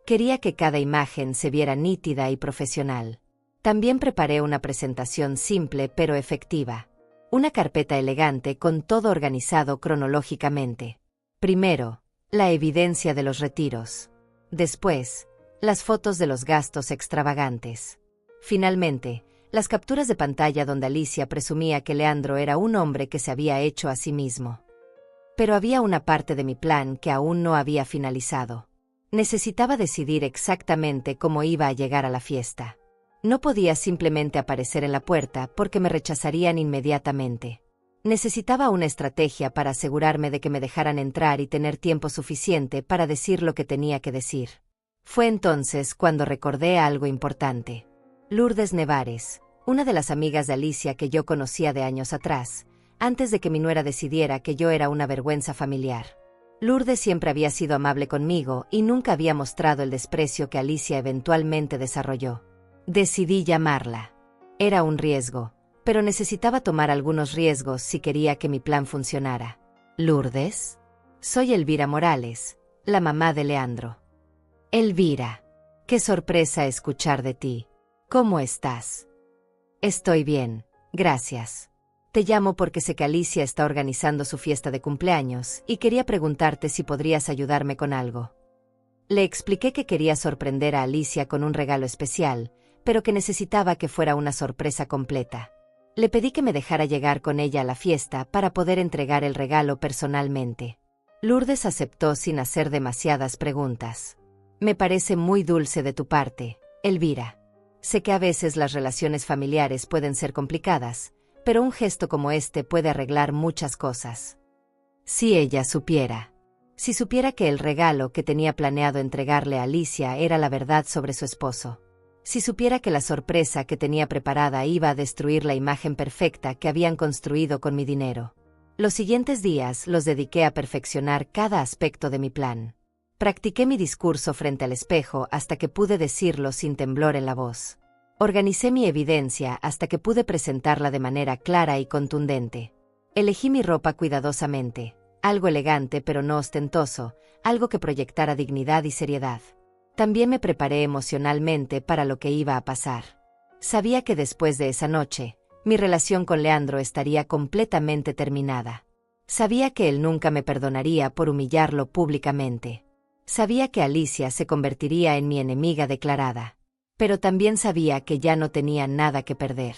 Quería que cada imagen se viera nítida y profesional. También preparé una presentación simple pero efectiva. Una carpeta elegante con todo organizado cronológicamente. Primero, la evidencia de los retiros. Después, las fotos de los gastos extravagantes. Finalmente, las capturas de pantalla donde Alicia presumía que Leandro era un hombre que se había hecho a sí mismo. Pero había una parte de mi plan que aún no había finalizado. Necesitaba decidir exactamente cómo iba a llegar a la fiesta. No podía simplemente aparecer en la puerta porque me rechazarían inmediatamente. Necesitaba una estrategia para asegurarme de que me dejaran entrar y tener tiempo suficiente para decir lo que tenía que decir. Fue entonces cuando recordé algo importante. Lourdes Nevares, una de las amigas de Alicia que yo conocía de años atrás, antes de que mi nuera decidiera que yo era una vergüenza familiar. Lourdes siempre había sido amable conmigo y nunca había mostrado el desprecio que Alicia eventualmente desarrolló. Decidí llamarla. Era un riesgo, pero necesitaba tomar algunos riesgos si quería que mi plan funcionara. Lourdes, soy Elvira Morales, la mamá de Leandro. Elvira, qué sorpresa escuchar de ti. ¿Cómo estás? Estoy bien, gracias. Te llamo porque sé que Alicia está organizando su fiesta de cumpleaños y quería preguntarte si podrías ayudarme con algo. Le expliqué que quería sorprender a Alicia con un regalo especial, pero que necesitaba que fuera una sorpresa completa. Le pedí que me dejara llegar con ella a la fiesta para poder entregar el regalo personalmente. Lourdes aceptó sin hacer demasiadas preguntas. Me parece muy dulce de tu parte, Elvira. Sé que a veces las relaciones familiares pueden ser complicadas, pero un gesto como este puede arreglar muchas cosas. Si ella supiera. Si supiera que el regalo que tenía planeado entregarle a Alicia era la verdad sobre su esposo. Si supiera que la sorpresa que tenía preparada iba a destruir la imagen perfecta que habían construido con mi dinero. Los siguientes días los dediqué a perfeccionar cada aspecto de mi plan. Practiqué mi discurso frente al espejo hasta que pude decirlo sin temblor en la voz. Organicé mi evidencia hasta que pude presentarla de manera clara y contundente. Elegí mi ropa cuidadosamente, algo elegante pero no ostentoso, algo que proyectara dignidad y seriedad. También me preparé emocionalmente para lo que iba a pasar. Sabía que después de esa noche, mi relación con Leandro estaría completamente terminada. Sabía que él nunca me perdonaría por humillarlo públicamente. Sabía que Alicia se convertiría en mi enemiga declarada. Pero también sabía que ya no tenía nada que perder.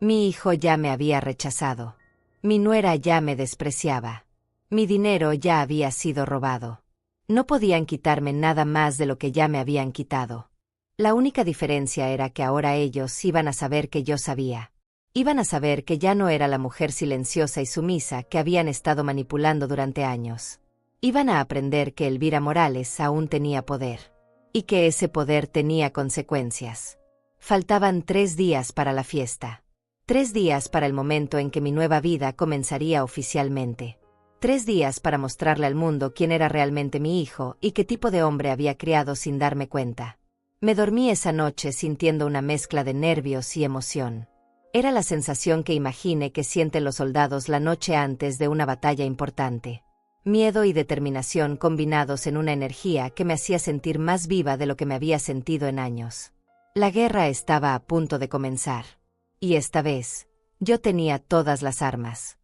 Mi hijo ya me había rechazado. Mi nuera ya me despreciaba. Mi dinero ya había sido robado. No podían quitarme nada más de lo que ya me habían quitado. La única diferencia era que ahora ellos iban a saber que yo sabía. Iban a saber que ya no era la mujer silenciosa y sumisa que habían estado manipulando durante años. Iban a aprender que Elvira Morales aún tenía poder. Y que ese poder tenía consecuencias. Faltaban 3 días para la fiesta. 3 días para el momento en que mi nueva vida comenzaría oficialmente. 3 días para mostrarle al mundo quién era realmente mi hijo y qué tipo de hombre había criado sin darme cuenta. Me dormí esa noche sintiendo una mezcla de nervios y emoción. Era la sensación que imagine que sienten los soldados la noche antes de una batalla importante. Miedo y determinación combinados en una energía que me hacía sentir más viva de lo que me había sentido en años. La guerra estaba a punto de comenzar. Y esta vez, yo tenía todas las armas.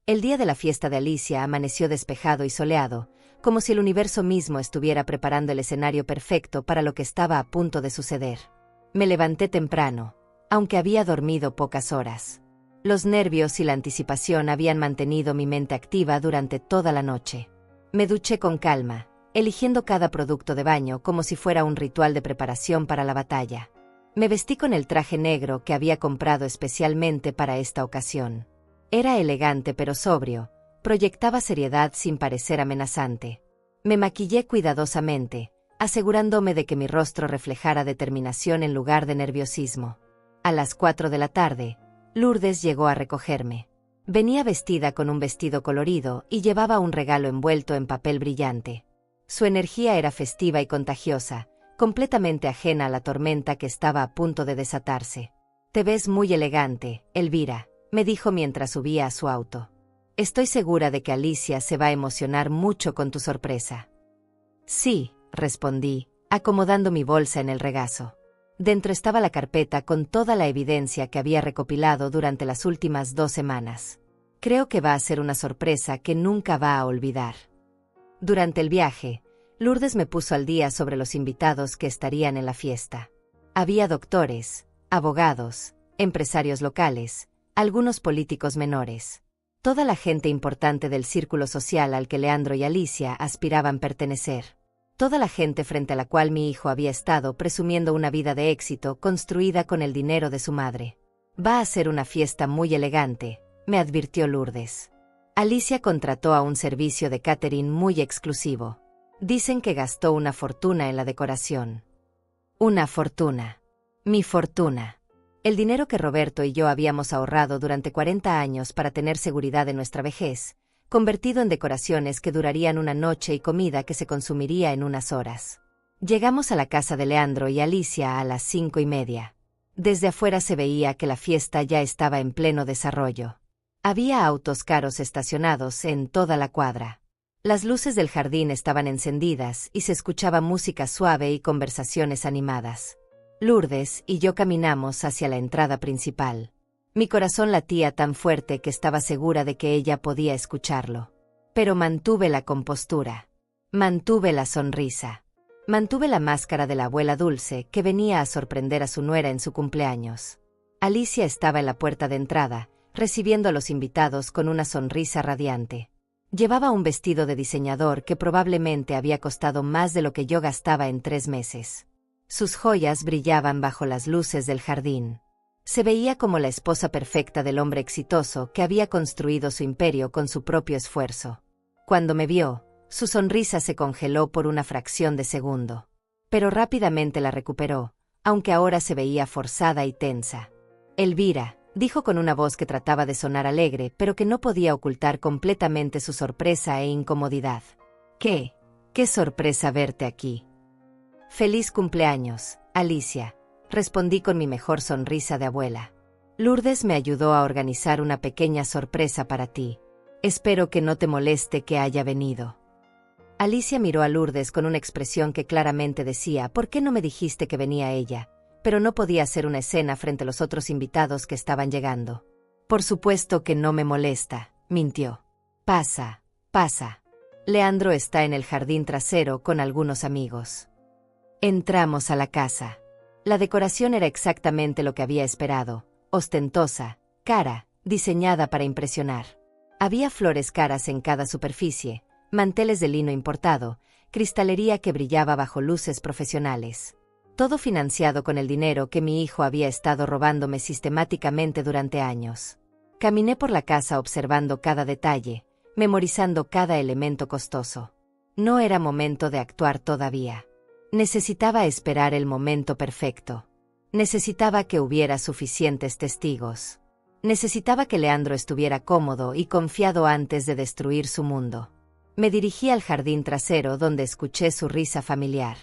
El día de la fiesta de Alicia amaneció despejado y soleado, como si el universo mismo estuviera preparando el escenario perfecto para lo que estaba a punto de suceder. Me levanté temprano, aunque había dormido pocas horas. Los nervios y la anticipación habían mantenido mi mente activa durante toda la noche. Me duché con calma, eligiendo cada producto de baño como si fuera un ritual de preparación para la batalla. Me vestí con el traje negro que había comprado especialmente para esta ocasión. Era elegante pero sobrio, proyectaba seriedad sin parecer amenazante. Me maquillé cuidadosamente, asegurándome de que mi rostro reflejara determinación en lugar de nerviosismo. A las 4 de la tarde, Lourdes llegó a recogerme. Venía vestida con un vestido colorido y llevaba un regalo envuelto en papel brillante. Su energía era festiva y contagiosa, completamente ajena a la tormenta que estaba a punto de desatarse. «Te ves muy elegante, Elvira», me dijo mientras subía a su auto. «Estoy segura de que Alicia se va a emocionar mucho con tu sorpresa». «Sí», respondí, acomodando mi bolsa en el regazo. Dentro estaba la carpeta con toda la evidencia que había recopilado durante las últimas 2 semanas. Creo que va a ser una sorpresa que nunca va a olvidar. Durante el viaje, Lourdes me puso al día sobre los invitados que estarían en la fiesta. Había doctores, abogados, empresarios locales, algunos políticos menores. Toda la gente importante del círculo social al que Leandro y Alicia aspiraban pertenecer. Toda la gente frente a la cual mi hijo había estado presumiendo una vida de éxito construida con el dinero de su madre. Va a ser una fiesta muy elegante, me advirtió Lourdes. Alicia contrató a un servicio de catering muy exclusivo. Dicen que gastó una fortuna en la decoración. Una fortuna. Mi fortuna. El dinero que Roberto y yo habíamos ahorrado durante 40 años para tener seguridad en nuestra vejez, convertido en decoraciones que durarían una noche y comida que se consumiría en unas horas. Llegamos a la casa de Leandro y Alicia a las 5:30. Desde afuera se veía que la fiesta ya estaba en pleno desarrollo. Había autos caros estacionados en toda la cuadra. Las luces del jardín estaban encendidas y se escuchaba música suave y conversaciones animadas. Lourdes y yo caminamos hacia la entrada principal. Mi corazón latía tan fuerte que estaba segura de que ella podía escucharlo. Pero mantuve la compostura. Mantuve la sonrisa. Mantuve la máscara de la abuela Dulce que venía a sorprender a su nuera en su cumpleaños. Alicia estaba en la puerta de entrada, recibiendo a los invitados con una sonrisa radiante. Llevaba un vestido de diseñador que probablemente había costado más de lo que yo gastaba en 3 meses. Sus joyas brillaban bajo las luces del jardín. Se veía como la esposa perfecta del hombre exitoso que había construido su imperio con su propio esfuerzo. Cuando me vio, su sonrisa se congeló por una fracción de segundo. Pero rápidamente la recuperó, aunque ahora se veía forzada y tensa. Elvira, dijo con una voz que trataba de sonar alegre, pero que no podía ocultar completamente su sorpresa e incomodidad. ¿Qué? ¡Qué sorpresa verte aquí! Feliz cumpleaños, Alicia, respondí con mi mejor sonrisa de abuela. Lourdes me ayudó a organizar una pequeña sorpresa para ti. Espero que no te moleste que haya venido. Alicia miró a Lourdes con una expresión que claramente decía, ¿por qué no me dijiste que venía ella? Pero no podía hacer una escena frente a los otros invitados que estaban llegando. Por supuesto que no me molesta, mintió. Pasa, pasa. Leandro está en el jardín trasero con algunos amigos. Entramos a la casa. La decoración era exactamente lo que había esperado, ostentosa, cara, diseñada para impresionar. Había flores caras en cada superficie, manteles de lino importado, cristalería que brillaba bajo luces profesionales. Todo financiado con el dinero que mi hijo había estado robándome sistemáticamente durante años. Caminé por la casa observando cada detalle, memorizando cada elemento costoso. No era momento de actuar todavía. Necesitaba esperar el momento perfecto. Necesitaba que hubiera suficientes testigos. Necesitaba que Leandro estuviera cómodo y confiado antes de destruir su mundo. Me dirigí al jardín trasero donde escuché su risa familiar.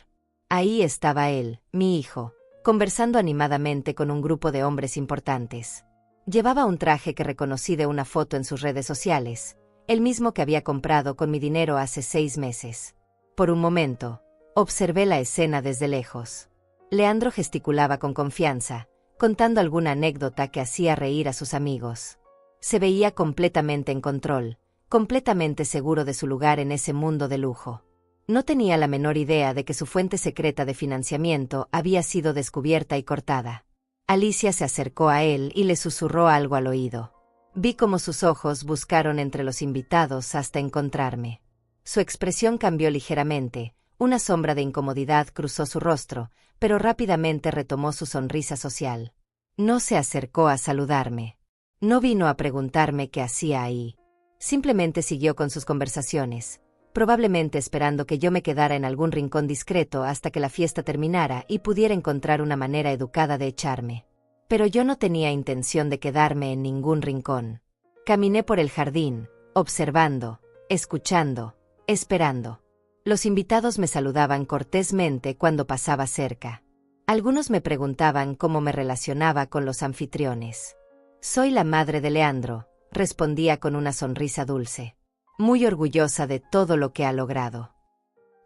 Ahí estaba él, mi hijo, conversando animadamente con un grupo de hombres importantes. Llevaba un traje que reconocí de una foto en sus redes sociales, el mismo que había comprado con mi dinero hace 6 meses. Por un momento, observé la escena desde lejos. Leandro gesticulaba con confianza, contando alguna anécdota que hacía reír a sus amigos. Se veía completamente en control, completamente seguro de su lugar en ese mundo de lujo. No tenía la menor idea de que su fuente secreta de financiamiento había sido descubierta y cortada. Alicia se acercó a él y le susurró algo al oído. Vi cómo sus ojos buscaron entre los invitados hasta encontrarme. Su expresión cambió ligeramente, una sombra de incomodidad cruzó su rostro, pero rápidamente retomó su sonrisa social. No se acercó a saludarme. No vino a preguntarme qué hacía ahí. Simplemente siguió con sus conversaciones, probablemente esperando que yo me quedara en algún rincón discreto hasta que la fiesta terminara y pudiera encontrar una manera educada de echarme. Pero yo no tenía intención de quedarme en ningún rincón. Caminé por el jardín, observando, escuchando, esperando. Los invitados me saludaban cortésmente cuando pasaba cerca. Algunos me preguntaban cómo me relacionaba con los anfitriones. Soy la madre de Leandro, respondía con una sonrisa dulce, muy orgullosa de todo lo que ha logrado.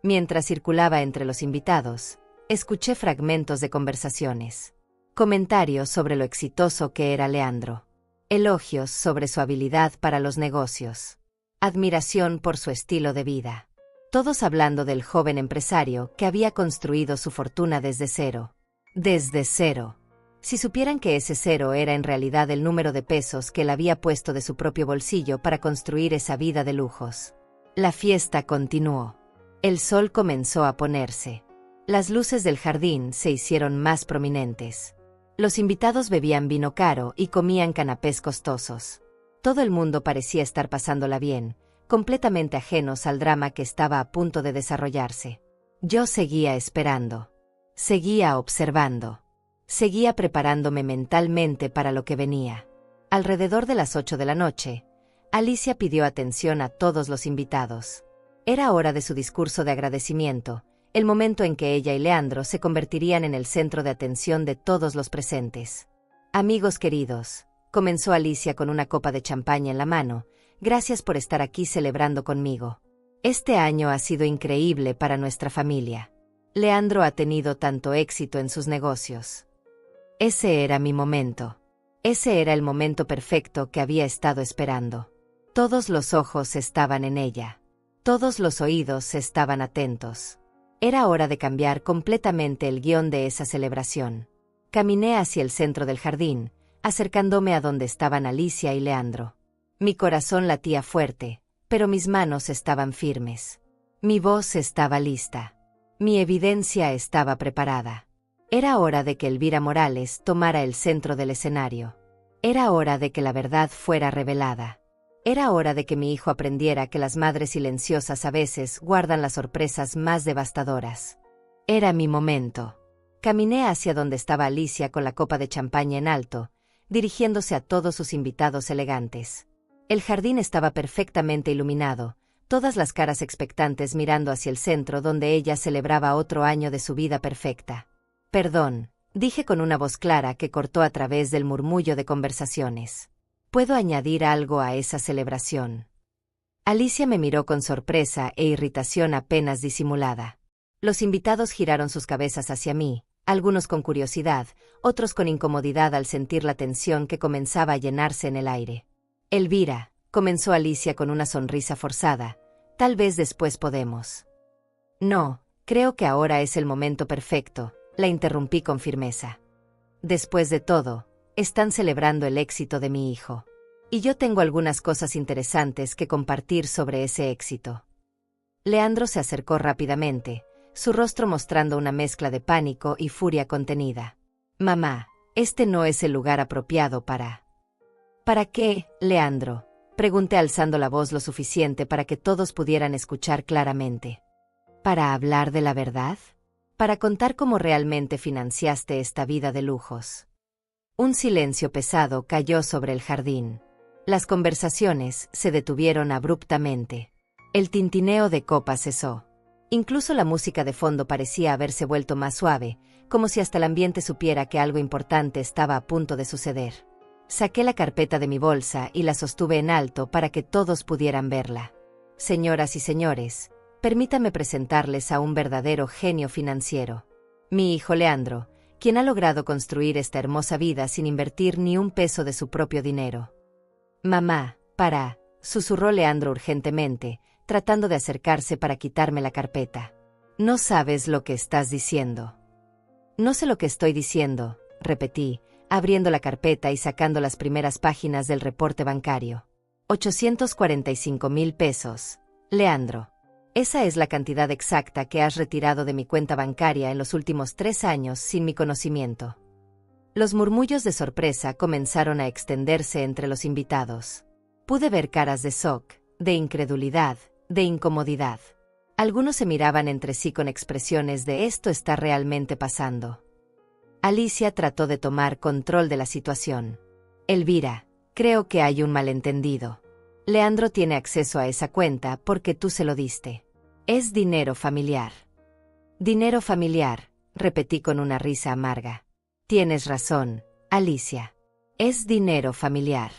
Mientras circulaba entre los invitados, escuché fragmentos de conversaciones, comentarios sobre lo exitoso que era Leandro, elogios sobre su habilidad para los negocios, admiración por su estilo de vida. Todos hablando del joven empresario que había construido su fortuna desde cero. Desde cero. Si supieran que ese cero era en realidad el número de pesos que él había puesto de su propio bolsillo para construir esa vida de lujos. La fiesta continuó. El sol comenzó a ponerse. Las luces del jardín se hicieron más prominentes. Los invitados bebían vino caro y comían canapés costosos. Todo el mundo parecía estar pasándola bien, completamente ajenos al drama que estaba a punto de desarrollarse. Yo seguía esperando. Seguía observando. Seguía preparándome mentalmente para lo que venía. Alrededor de las 8 de la noche, Alicia pidió atención a todos los invitados. Era hora de su discurso de agradecimiento, el momento en que ella y Leandro se convertirían en el centro de atención de todos los presentes. Amigos queridos, comenzó Alicia con una copa de champaña en la mano, gracias por estar aquí celebrando conmigo. Este año ha sido increíble para nuestra familia. Leandro ha tenido tanto éxito en sus negocios. Ese era mi momento. Ese era el momento perfecto que había estado esperando. Todos los ojos estaban en ella. Todos los oídos estaban atentos. Era hora de cambiar completamente el guión de esa celebración. Caminé hacia el centro del jardín, acercándome a donde estaban Alicia y Leandro. Mi corazón latía fuerte, pero mis manos estaban firmes. Mi voz estaba lista. Mi evidencia estaba preparada. Era hora de que Elvira Morales tomara el centro del escenario. Era hora de que la verdad fuera revelada. Era hora de que mi hijo aprendiera que las madres silenciosas a veces guardan las sorpresas más devastadoras. Era mi momento. Caminé hacia donde estaba Alicia con la copa de champaña en alto, dirigiéndose a todos sus invitados elegantes. El jardín estaba perfectamente iluminado, todas las caras expectantes mirando hacia el centro donde ella celebraba otro año de su vida perfecta. Perdón, dije con una voz clara que cortó a través del murmullo de conversaciones. ¿Puedo añadir algo a esa celebración? Alicia me miró con sorpresa e irritación apenas disimulada. Los invitados giraron sus cabezas hacia mí, algunos con curiosidad, otros con incomodidad al sentir la tensión que comenzaba a llenarse en el aire. Elvira, comenzó Alicia con una sonrisa forzada, tal vez después podemos. No, creo que ahora es el momento perfecto, la interrumpí con firmeza. Después de todo, están celebrando el éxito de mi hijo. Y yo tengo algunas cosas interesantes que compartir sobre ese éxito. Leandro se acercó rápidamente, su rostro mostrando una mezcla de pánico y furia contenida. Mamá, este no es el lugar apropiado para... ¿Para qué, Leandro? Pregunté alzando la voz lo suficiente para que todos pudieran escuchar claramente. ¿Para hablar de la verdad? Para contar cómo realmente financiaste esta vida de lujos. Un silencio pesado cayó sobre el jardín. Las conversaciones se detuvieron abruptamente. El tintineo de copas cesó. Incluso la música de fondo parecía haberse vuelto más suave, como si hasta el ambiente supiera que algo importante estaba a punto de suceder. Saqué la carpeta de mi bolsa y la sostuve en alto para que todos pudieran verla. Señoras y señores, permítame presentarles a un verdadero genio financiero. Mi hijo Leandro, quien ha logrado construir esta hermosa vida sin invertir ni un peso de su propio dinero. Mamá, susurró Leandro urgentemente, tratando de acercarse para quitarme la carpeta. No sabes lo que estás diciendo. No sé lo que estoy diciendo, repetí, abriendo la carpeta y sacando las primeras páginas del reporte bancario. 845,000 pesos. Leandro. Esa es la cantidad exacta que has retirado de mi cuenta bancaria en los últimos 3 años sin mi conocimiento. Los murmullos de sorpresa comenzaron a extenderse entre los invitados. Pude ver caras de shock, de incredulidad, de incomodidad. Algunos se miraban entre sí con expresiones de «¿esto está realmente pasando?». Alicia trató de tomar control de la situación. Elvira, creo que hay un malentendido. Leandro tiene acceso a esa cuenta porque tú se lo diste. Es dinero familiar. Dinero familiar, repetí con una risa amarga. Tienes razón, Alicia. Es dinero familiar.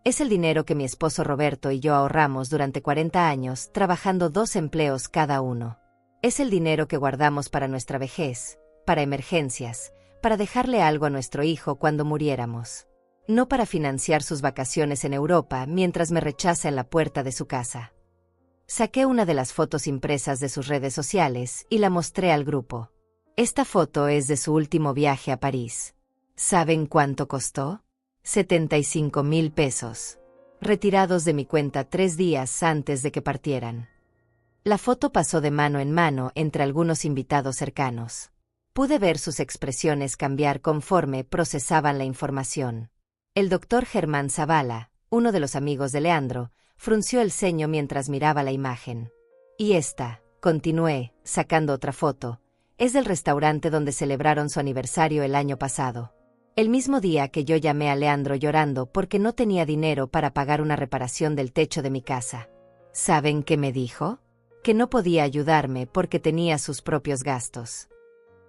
Es el dinero que mi esposo Roberto y yo ahorramos durante 40 años, trabajando 2 empleos cada uno. Es el dinero que guardamos para nuestra vejez, para emergencias, para dejarle algo a nuestro hijo cuando muriéramos. No para financiar sus vacaciones en Europa mientras me rechaza en la puerta de su casa. Saqué una de las fotos impresas de sus redes sociales y la mostré al grupo. Esta foto es de su último viaje a París. ¿Saben cuánto costó? 75,000 pesos. Retirados de mi cuenta 3 días antes de que partieran. La foto pasó de mano en mano entre algunos invitados cercanos. Pude ver sus expresiones cambiar conforme procesaban la información. El doctor Germán Zavala, uno de los amigos de Leandro, frunció el ceño mientras miraba la imagen. Y esta, continué, sacando otra foto, es del restaurante donde celebraron su aniversario el año pasado. El mismo día que yo llamé a Leandro llorando porque no tenía dinero para pagar una reparación del techo de mi casa. ¿Saben qué me dijo? Que no podía ayudarme porque tenía sus propios gastos.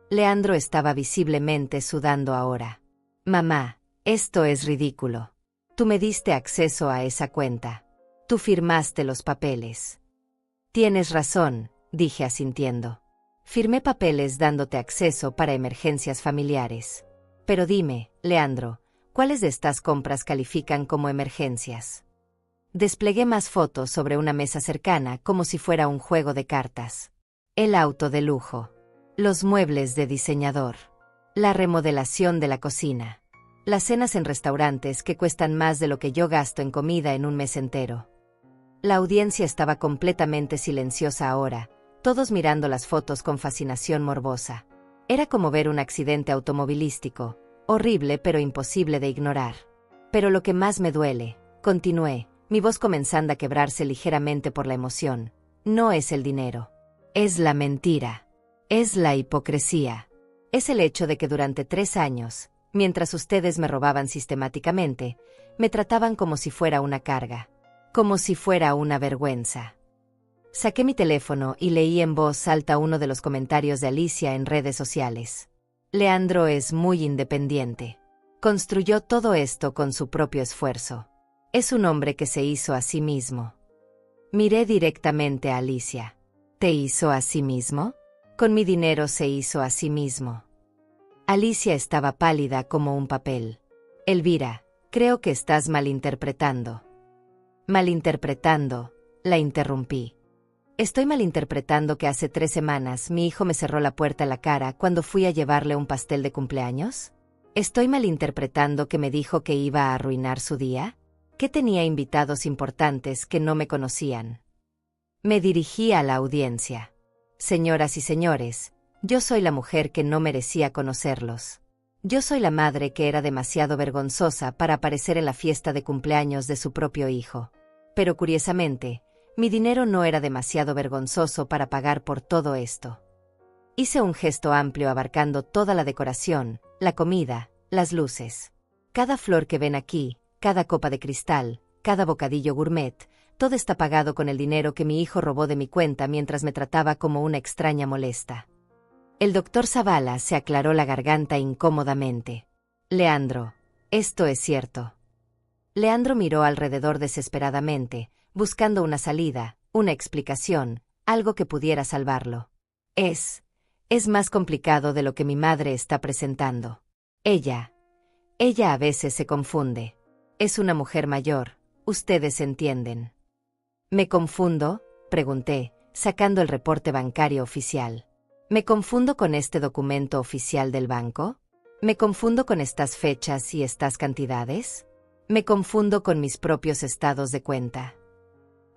Leandro estaba visiblemente sudando ahora. Mamá, esto es ridículo. Tú me diste acceso a esa cuenta. Tú firmaste los papeles. Tienes razón, dije asintiendo. Firmé papeles dándote acceso para emergencias familiares. Pero dime, Leandro, ¿cuáles de estas compras califican como emergencias? Desplegué más fotos sobre una mesa cercana como si fuera un juego de cartas. El auto de lujo. Los muebles de diseñador. La remodelación de la cocina. Las cenas en restaurantes que cuestan más de lo que yo gasto en comida en un mes entero. La audiencia estaba completamente silenciosa ahora, todos mirando las fotos con fascinación morbosa. Era como ver un accidente automovilístico, horrible pero imposible de ignorar. Pero lo que más me duele, continué, mi voz comenzando a quebrarse ligeramente por la emoción, no es el dinero. Es la mentira. Es la hipocresía. Es el hecho de que durante 3 años, mientras ustedes me robaban sistemáticamente, me trataban como si fuera una carga, como si fuera una vergüenza. Saqué mi teléfono y leí en voz alta uno de los comentarios de Alicia en redes sociales. Leandro es muy independiente. Construyó todo esto con su propio esfuerzo. Es un hombre que se hizo a sí mismo. Miré directamente a Alicia. ¿Te hizo a sí mismo? Con mi dinero se hizo a sí mismo. Alicia estaba pálida como un papel. Elvira, creo que estás malinterpretando. Malinterpretando, la interrumpí. Estoy malinterpretando que hace 3 semanas mi hijo me cerró la puerta en la cara cuando fui a llevarle un pastel de cumpleaños. ¿Estoy malinterpretando que me dijo que iba a arruinar su día? ¿Que tenía invitados importantes que no me conocían? Me dirigí a la audiencia. Señoras y señores, yo soy la mujer que no merecía conocerlos. Yo soy la madre que era demasiado vergonzosa para aparecer en la fiesta de cumpleaños de su propio hijo. Pero curiosamente, mi dinero no era demasiado vergonzoso para pagar por todo esto. Hice un gesto amplio abarcando toda la decoración, la comida, las luces. Cada flor que ven aquí, cada copa de cristal, cada bocadillo gourmet, todo está pagado con el dinero que mi hijo robó de mi cuenta mientras me trataba como una extraña molesta. El doctor Zavala se aclaró la garganta incómodamente. Leandro, esto es cierto. Leandro miró alrededor desesperadamente, buscando una salida, una explicación, algo que pudiera salvarlo. Es más complicado de lo que mi madre está presentando. Ella a veces se confunde. Es una mujer mayor, ustedes entienden. ¿Me confundo?, pregunté, sacando el reporte bancario oficial. ¿Me confundo con este documento oficial del banco? ¿Me confundo con estas fechas y estas cantidades? ¿Me confundo con mis propios estados de cuenta?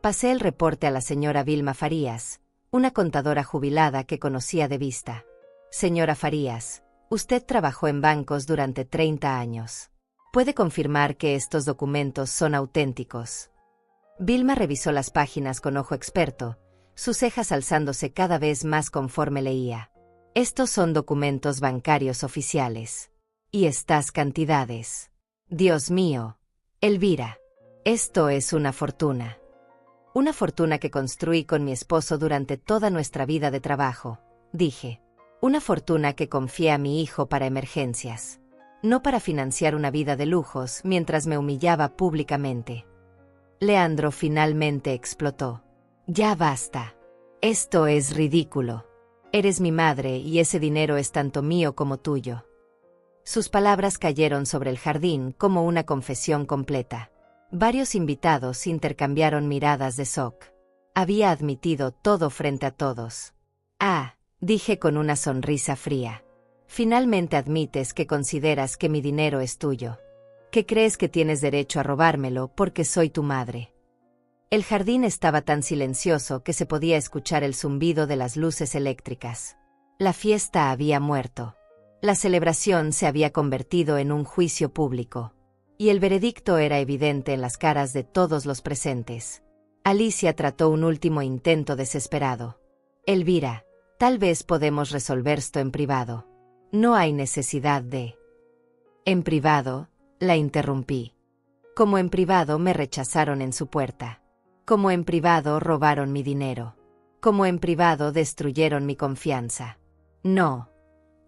Pasé el reporte a la señora Vilma Farías, una contadora jubilada que conocía de vista. Señora Farías, usted trabajó en bancos durante 30 años. ¿Puede confirmar que estos documentos son auténticos? Vilma revisó las páginas con ojo experto, sus cejas alzándose cada vez más conforme leía. Estos son documentos bancarios oficiales. Y estas cantidades. Dios mío. Elvira. Esto es una fortuna. Una fortuna que construí con mi esposo durante toda nuestra vida de trabajo, dije. Una fortuna que confié a mi hijo para emergencias. No para financiar una vida de lujos mientras me humillaba públicamente. Leandro finalmente explotó. Ya basta. Esto es ridículo. Eres mi madre y ese dinero es tanto mío como tuyo. Sus palabras cayeron sobre el jardín como una confesión completa. Varios invitados intercambiaron miradas de shock. Había admitido todo frente a todos. Ah, dije con una sonrisa fría. Finalmente admites que consideras que mi dinero es tuyo. Que crees que tienes derecho a robármelo porque soy tu madre. El jardín estaba tan silencioso que se podía escuchar el zumbido de las luces eléctricas. La fiesta había muerto. La celebración se había convertido en un juicio público. Y el veredicto era evidente en las caras de todos los presentes. Alicia trató un último intento desesperado. Elvira, tal vez podemos resolver esto en privado. No hay necesidad de... En privado, la interrumpí. Como en privado me rechazaron en su puerta. Como en privado robaron mi dinero. Como en privado destruyeron mi confianza. No.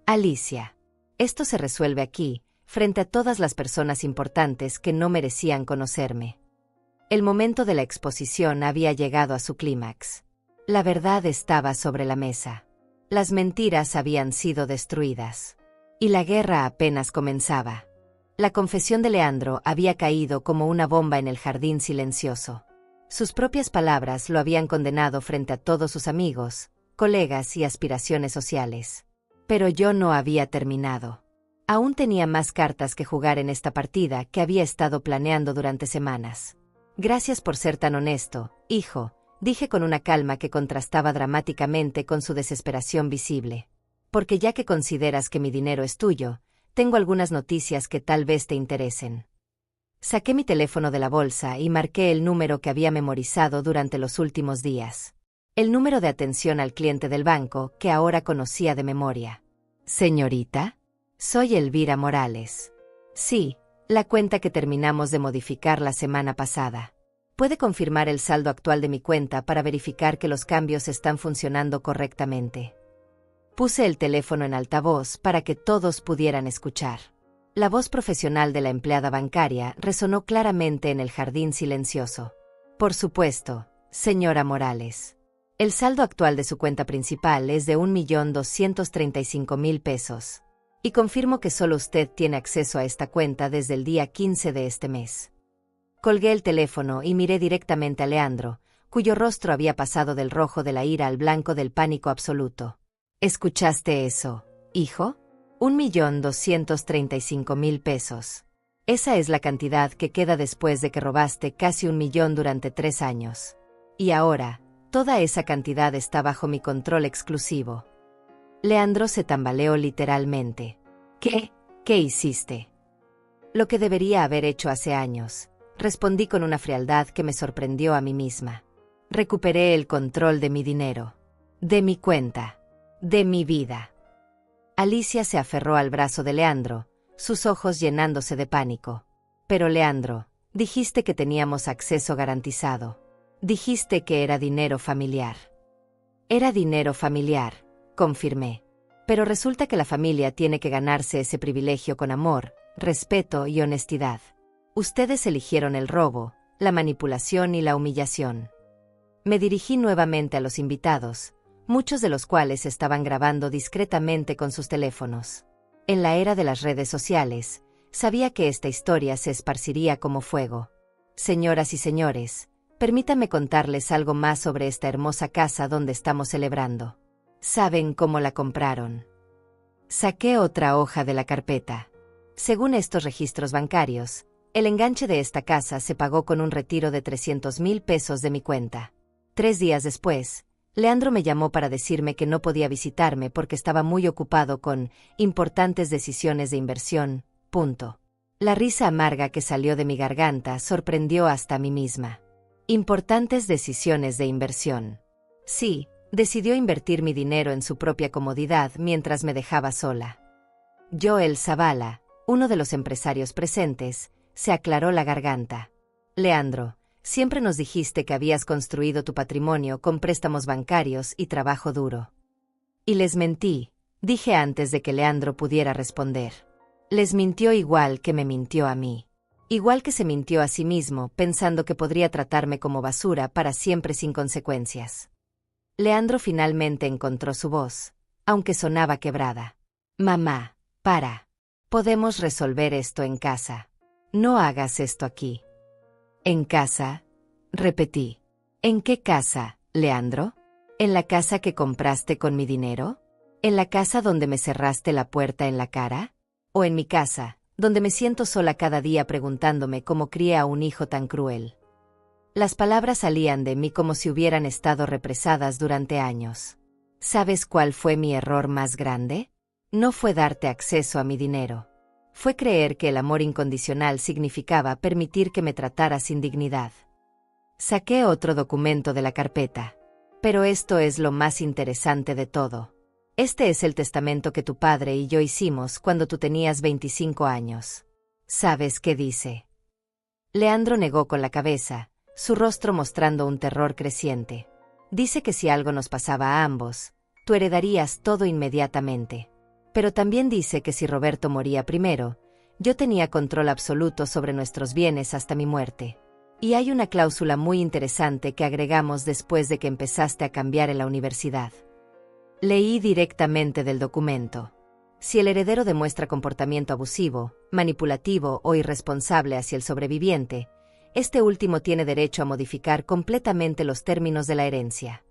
Alicia. Esto se resuelve aquí, frente a todas las personas importantes que no merecían conocerme. El momento de la exposición había llegado a su clímax. La verdad estaba sobre la mesa. Las mentiras habían sido destruidas. Y la guerra apenas comenzaba. La confesión de Leandro había caído como una bomba en el jardín silencioso. Sus propias palabras lo habían condenado frente a todos sus amigos, colegas y aspiraciones sociales. Pero yo no había terminado. Aún tenía más cartas que jugar en esta partida que había estado planeando durante semanas. Gracias por ser tan honesto, hijo, dije con una calma que contrastaba dramáticamente con su desesperación visible. Porque ya que consideras que mi dinero es tuyo, tengo algunas noticias que tal vez te interesen. Saqué mi teléfono de la bolsa y marqué el número que había memorizado durante los últimos días. El número de atención al cliente del banco que ahora conocía de memoria. Señorita, soy Elvira Morales. Sí, la cuenta que terminamos de modificar la semana pasada. ¿Puede confirmar el saldo actual de mi cuenta para verificar que los cambios están funcionando correctamente? Puse el teléfono en altavoz para que todos pudieran escuchar. La voz profesional de la empleada bancaria resonó claramente en el jardín silencioso. Por supuesto, señora Morales. El saldo actual de su cuenta principal es de 1.235.000 pesos. Y confirmo que solo usted tiene acceso a esta cuenta desde el día 15 de este mes. Colgué el teléfono y miré directamente a Leandro, cuyo rostro había pasado del rojo de la ira al blanco del pánico absoluto. ¿Escuchaste eso, hijo? 1.235.000 pesos. Esa es la cantidad que queda después de que robaste casi 1 millón durante 3 años. Y ahora, toda esa cantidad está bajo mi control exclusivo. Leandro se tambaleó literalmente. ¿Qué? ¿Qué hiciste? Lo que debería haber hecho hace años, respondí con una frialdad que me sorprendió a mí misma. Recuperé el control de mi dinero, de mi cuenta, de mi vida. Alicia se aferró al brazo de Leandro, sus ojos llenándose de pánico. Pero Leandro, dijiste que teníamos acceso garantizado. Dijiste que era dinero familiar. Era dinero familiar, confirmé. Pero resulta que la familia tiene que ganarse ese privilegio con amor, respeto y honestidad. Ustedes eligieron el robo, la manipulación y la humillación. Me dirigí nuevamente a los invitados, muchos de los cuales estaban grabando discretamente con sus teléfonos. En la era de las redes sociales, sabía que esta historia se esparciría como fuego. Señoras y señores, permítanme contarles algo más sobre esta hermosa casa donde estamos celebrando. ¿Saben cómo la compraron? Saqué otra hoja de la carpeta. Según estos registros bancarios, el enganche de esta casa se pagó con un retiro de 300.000 pesos de mi cuenta. 3 días después, Leandro me llamó para decirme que no podía visitarme porque estaba muy ocupado con importantes decisiones de inversión. La risa amarga que salió de mi garganta sorprendió hasta a mí misma. Importantes decisiones de inversión. Sí, decidió invertir mi dinero en su propia comodidad mientras me dejaba sola. Joel Zavala, uno de los empresarios presentes, se aclaró la garganta. Leandro, siempre nos dijiste que habías construido tu patrimonio con préstamos bancarios y trabajo duro. Y les mentí, dije antes de que Leandro pudiera responder. Les mintió igual que me mintió a mí. Igual que se mintió a sí mismo pensando que podría tratarme como basura para siempre sin consecuencias. Leandro finalmente encontró su voz, aunque sonaba quebrada. Mamá, para. Podemos resolver esto en casa. No hagas esto aquí. ¿En casa? Repetí. ¿En qué casa, Leandro? ¿En la casa que compraste con mi dinero? ¿En la casa donde me cerraste la puerta en la cara? ¿O en mi casa, donde me siento sola cada día preguntándome cómo crié a un hijo tan cruel? Las palabras salían de mí como si hubieran estado represadas durante años. ¿Sabes cuál fue mi error más grande? No fue darte acceso a mi dinero. Fue creer que el amor incondicional significaba permitir que me tratara sin dignidad. Saqué otro documento de la carpeta. Pero esto es lo más interesante de todo. Este es el testamento que tu padre y yo hicimos cuando tú tenías 25 años. ¿Sabes qué dice? Leandro negó con la cabeza, su rostro mostrando un terror creciente. Dice que si algo nos pasaba a ambos, tú heredarías todo inmediatamente. Pero también dice que si Roberto moría primero, yo tenía control absoluto sobre nuestros bienes hasta mi muerte. Y hay una cláusula muy interesante que agregamos después de que empezaste a cambiar en la universidad. Leí directamente del documento. Si el heredero demuestra comportamiento abusivo, manipulativo o irresponsable hacia el sobreviviente, este último tiene derecho a modificar completamente los términos de la herencia.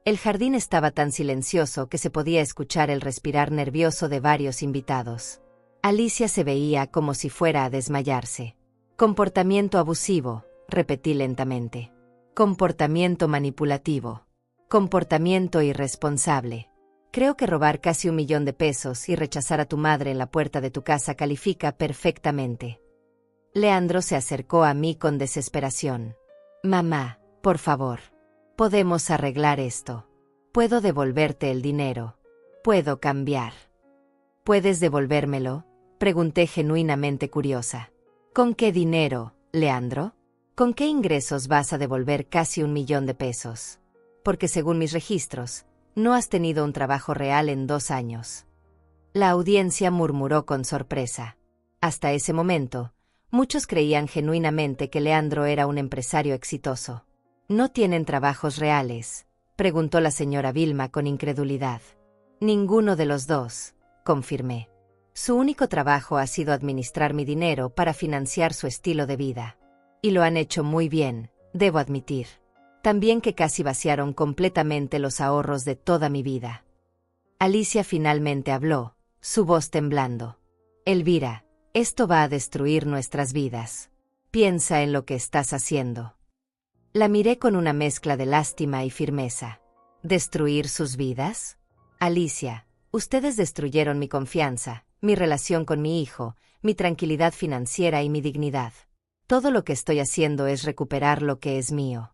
El jardín estaba tan silencioso que se podía escuchar el respirar nervioso de varios invitados. Alicia se veía como si fuera a desmayarse. Comportamiento abusivo, repetí lentamente. Comportamiento manipulativo. Comportamiento irresponsable. Creo que robar casi 1 millón de pesos y rechazar a tu madre en la puerta de tu casa califica perfectamente. Leandro se acercó a mí con desesperación. Mamá, por favor. Podemos arreglar esto. Puedo devolverte el dinero. Puedo cambiar. ¿Puedes devolvérmelo? Pregunté genuinamente curiosa. ¿Con qué dinero, Leandro? ¿Con qué ingresos vas a devolver casi 1 millón de pesos? Porque según mis registros, no has tenido un trabajo real en 2 años. La audiencia murmuró con sorpresa. Hasta ese momento, muchos creían genuinamente que Leandro era un empresario exitoso. ¿No tienen trabajos reales?, preguntó la señora Vilma con incredulidad. Ninguno de los dos, confirmé. Su único trabajo ha sido administrar mi dinero para financiar su estilo de vida. Y lo han hecho muy bien, debo admitir. También que casi vaciaron completamente los ahorros de toda mi vida. Alicia finalmente habló, su voz temblando. Elvira, esto va a destruir nuestras vidas. Piensa en lo que estás haciendo. La miré con una mezcla de lástima y firmeza. ¿Destruir sus vidas? Alicia, ustedes destruyeron mi confianza, mi relación con mi hijo, mi tranquilidad financiera y mi dignidad. Todo lo que estoy haciendo es recuperar lo que es mío.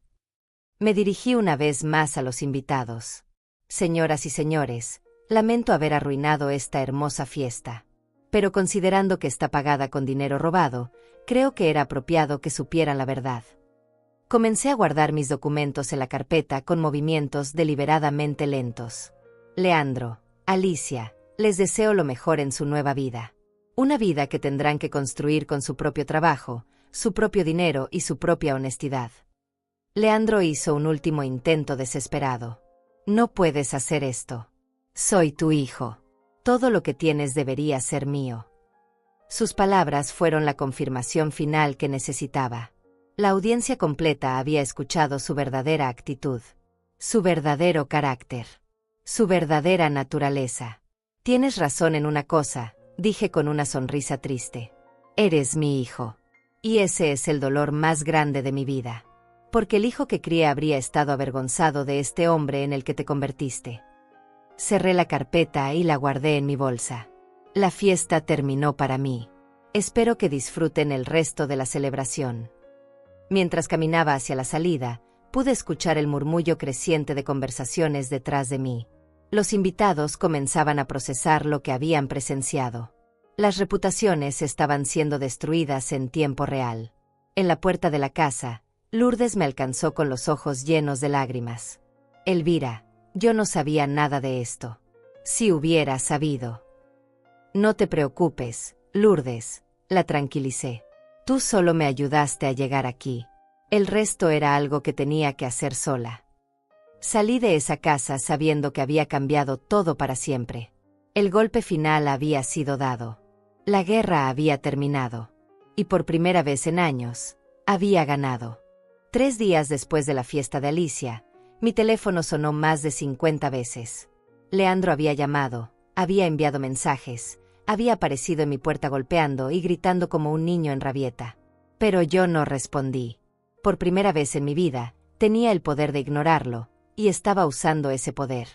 Me dirigí una vez más a los invitados. Señoras y señores, lamento haber arruinado esta hermosa fiesta. Pero considerando que está pagada con dinero robado, creo que era apropiado que supieran la verdad. Comencé a guardar mis documentos en la carpeta con movimientos deliberadamente lentos. Leandro, Alicia, les deseo lo mejor en su nueva vida. Una vida que tendrán que construir con su propio trabajo, su propio dinero y su propia honestidad. Leandro hizo un último intento desesperado. No puedes hacer esto. Soy tu hijo. Todo lo que tienes debería ser mío. Sus palabras fueron la confirmación final que necesitaba. La audiencia completa había escuchado su verdadera actitud, su verdadero carácter, su verdadera naturaleza. Tienes razón en una cosa, dije con una sonrisa triste. Eres mi hijo. Y ese es el dolor más grande de mi vida. Porque el hijo que crié habría estado avergonzado de este hombre en el que te convertiste. Cerré la carpeta y la guardé en mi bolsa. La fiesta terminó para mí. Espero que disfruten el resto de la celebración. Mientras caminaba hacia la salida, pude escuchar el murmullo creciente de conversaciones detrás de mí. Los invitados comenzaban a procesar lo que habían presenciado. Las reputaciones estaban siendo destruidas en tiempo real. En la puerta de la casa, Lourdes me alcanzó con los ojos llenos de lágrimas. Elvira, yo no sabía nada de esto. Si hubiera sabido. No te preocupes, Lourdes, la tranquilicé. Tú solo me ayudaste a llegar aquí. El resto era algo que tenía que hacer sola. Salí de esa casa sabiendo que había cambiado todo para siempre. El golpe final había sido dado. La guerra había terminado. Y por primera vez en años, había ganado. 3 días después de la fiesta de Alicia, mi teléfono sonó más de 50 veces. Leandro había llamado, había enviado mensajes, había aparecido en mi puerta golpeando y gritando como un niño en rabieta. Pero yo no respondí. Por primera vez en mi vida, tenía el poder de ignorarlo, y estaba usando ese poder.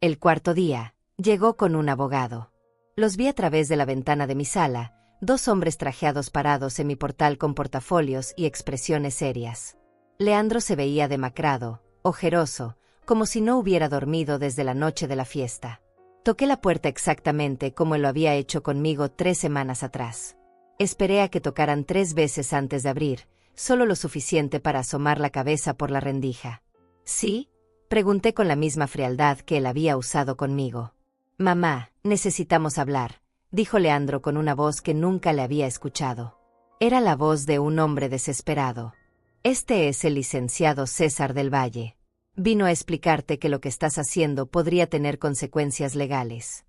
El cuarto día, llegó con un abogado. Los vi a través de la ventana de mi sala, dos hombres trajeados parados en mi portal con portafolios y expresiones serias. Leandro se veía demacrado, ojeroso, como si no hubiera dormido desde la noche de la fiesta. Toqué la puerta exactamente como él lo había hecho conmigo 3 semanas atrás. Esperé a que tocaran 3 veces antes de abrir, solo lo suficiente para asomar la cabeza por la rendija. ¿Sí? Pregunté con la misma frialdad que él había usado conmigo. Mamá, necesitamos hablar, dijo Leandro con una voz que nunca le había escuchado. Era la voz de un hombre desesperado. Este es el licenciado César del Valle. Vino a explicarte que lo que estás haciendo podría tener consecuencias legales.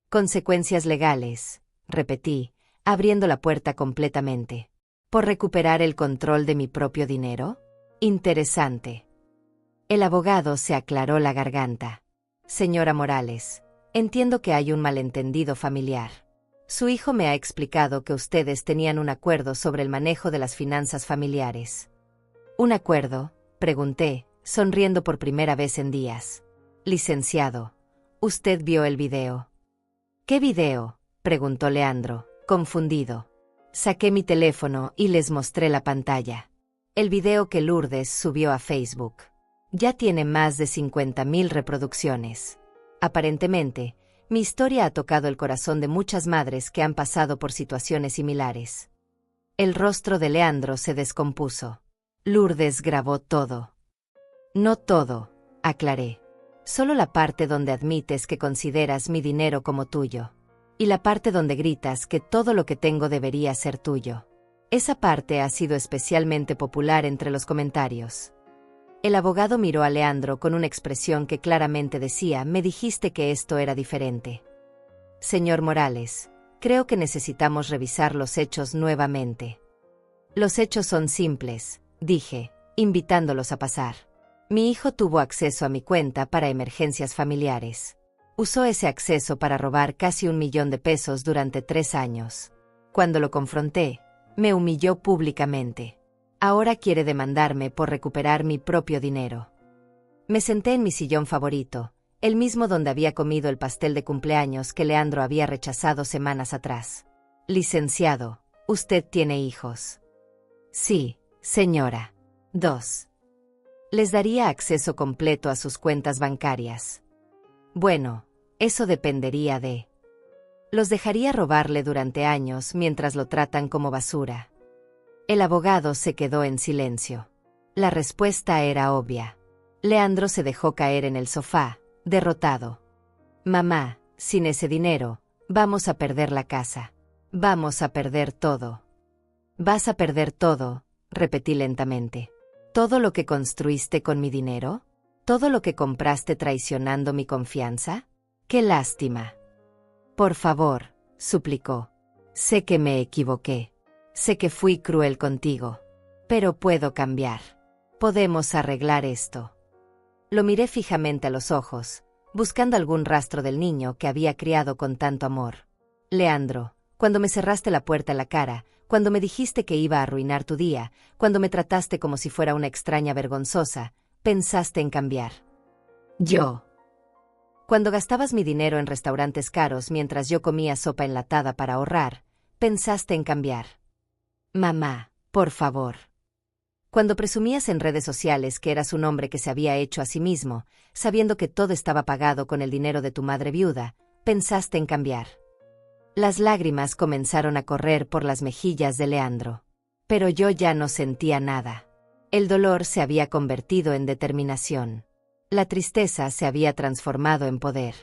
Consecuencias legales, repetí, abriendo la puerta completamente. ¿Por recuperar el control de mi propio dinero? Interesante. El abogado se aclaró la garganta. Señora Morales, entiendo que hay un malentendido familiar. Su hijo me ha explicado que ustedes tenían un acuerdo sobre el manejo de las finanzas familiares. ¿Un acuerdo?, pregunté, sonriendo por primera vez en días. Licenciado, ¿usted vio el video? ¿Qué video?, preguntó Leandro, confundido. Saqué mi teléfono y les mostré la pantalla. El video que Lourdes subió a Facebook. Ya tiene más de 50.000 reproducciones. Aparentemente, mi historia ha tocado el corazón de muchas madres que han pasado por situaciones similares. El rostro de Leandro se descompuso. Lourdes grabó todo. No todo, aclaré. Solo la parte donde admites que consideras mi dinero como tuyo. Y la parte donde gritas que todo lo que tengo debería ser tuyo. Esa parte ha sido especialmente popular entre los comentarios. El abogado miró a Leandro con una expresión que claramente decía: me dijiste que esto era diferente. Señor Morales, creo que necesitamos revisar los hechos nuevamente. Los hechos son simples, dije, invitándolos a pasar. Mi hijo tuvo acceso a mi cuenta para emergencias familiares. Usó ese acceso para robar casi 1 millón de pesos durante 3 años. Cuando lo confronté, me humilló públicamente. Ahora quiere demandarme por recuperar mi propio dinero. Me senté en mi sillón favorito, el mismo donde había comido el pastel de cumpleaños que Leandro había rechazado semanas atrás. Licenciado, ¿usted tiene hijos? Sí, señora. 2. Les daría acceso completo a sus cuentas bancarias. Bueno, eso dependería de... Los dejaría robarle durante años mientras lo tratan como basura. El abogado se quedó en silencio. La respuesta era obvia. Leandro se dejó caer en el sofá, derrotado. Mamá, sin ese dinero, vamos a perder la casa. Vamos a perder todo. ¿Vas a perder todo?, repetí lentamente. ¿Todo lo que construiste con mi dinero? ¿Todo lo que compraste traicionando mi confianza? ¡Qué lástima! Por favor, suplicó. Sé que me equivoqué. Sé que fui cruel contigo. Pero puedo cambiar. Podemos arreglar esto. Lo miré fijamente a los ojos, buscando algún rastro del niño que había criado con tanto amor. Leandro, cuando me cerraste la puerta en la cara, cuando me dijiste que iba a arruinar tu día, cuando me trataste como si fuera una extraña vergonzosa, pensaste en cambiar. Yo. Cuando gastabas mi dinero en restaurantes caros mientras yo comía sopa enlatada para ahorrar, pensaste en cambiar. Mamá, por favor. Cuando presumías en redes sociales que eras un hombre que se había hecho a sí mismo, sabiendo que todo estaba pagado con el dinero de tu madre viuda, pensaste en cambiar. Las lágrimas comenzaron a correr por las mejillas de Leandro. Pero yo ya no sentía nada. El dolor se había convertido en determinación. La tristeza se había transformado en poder.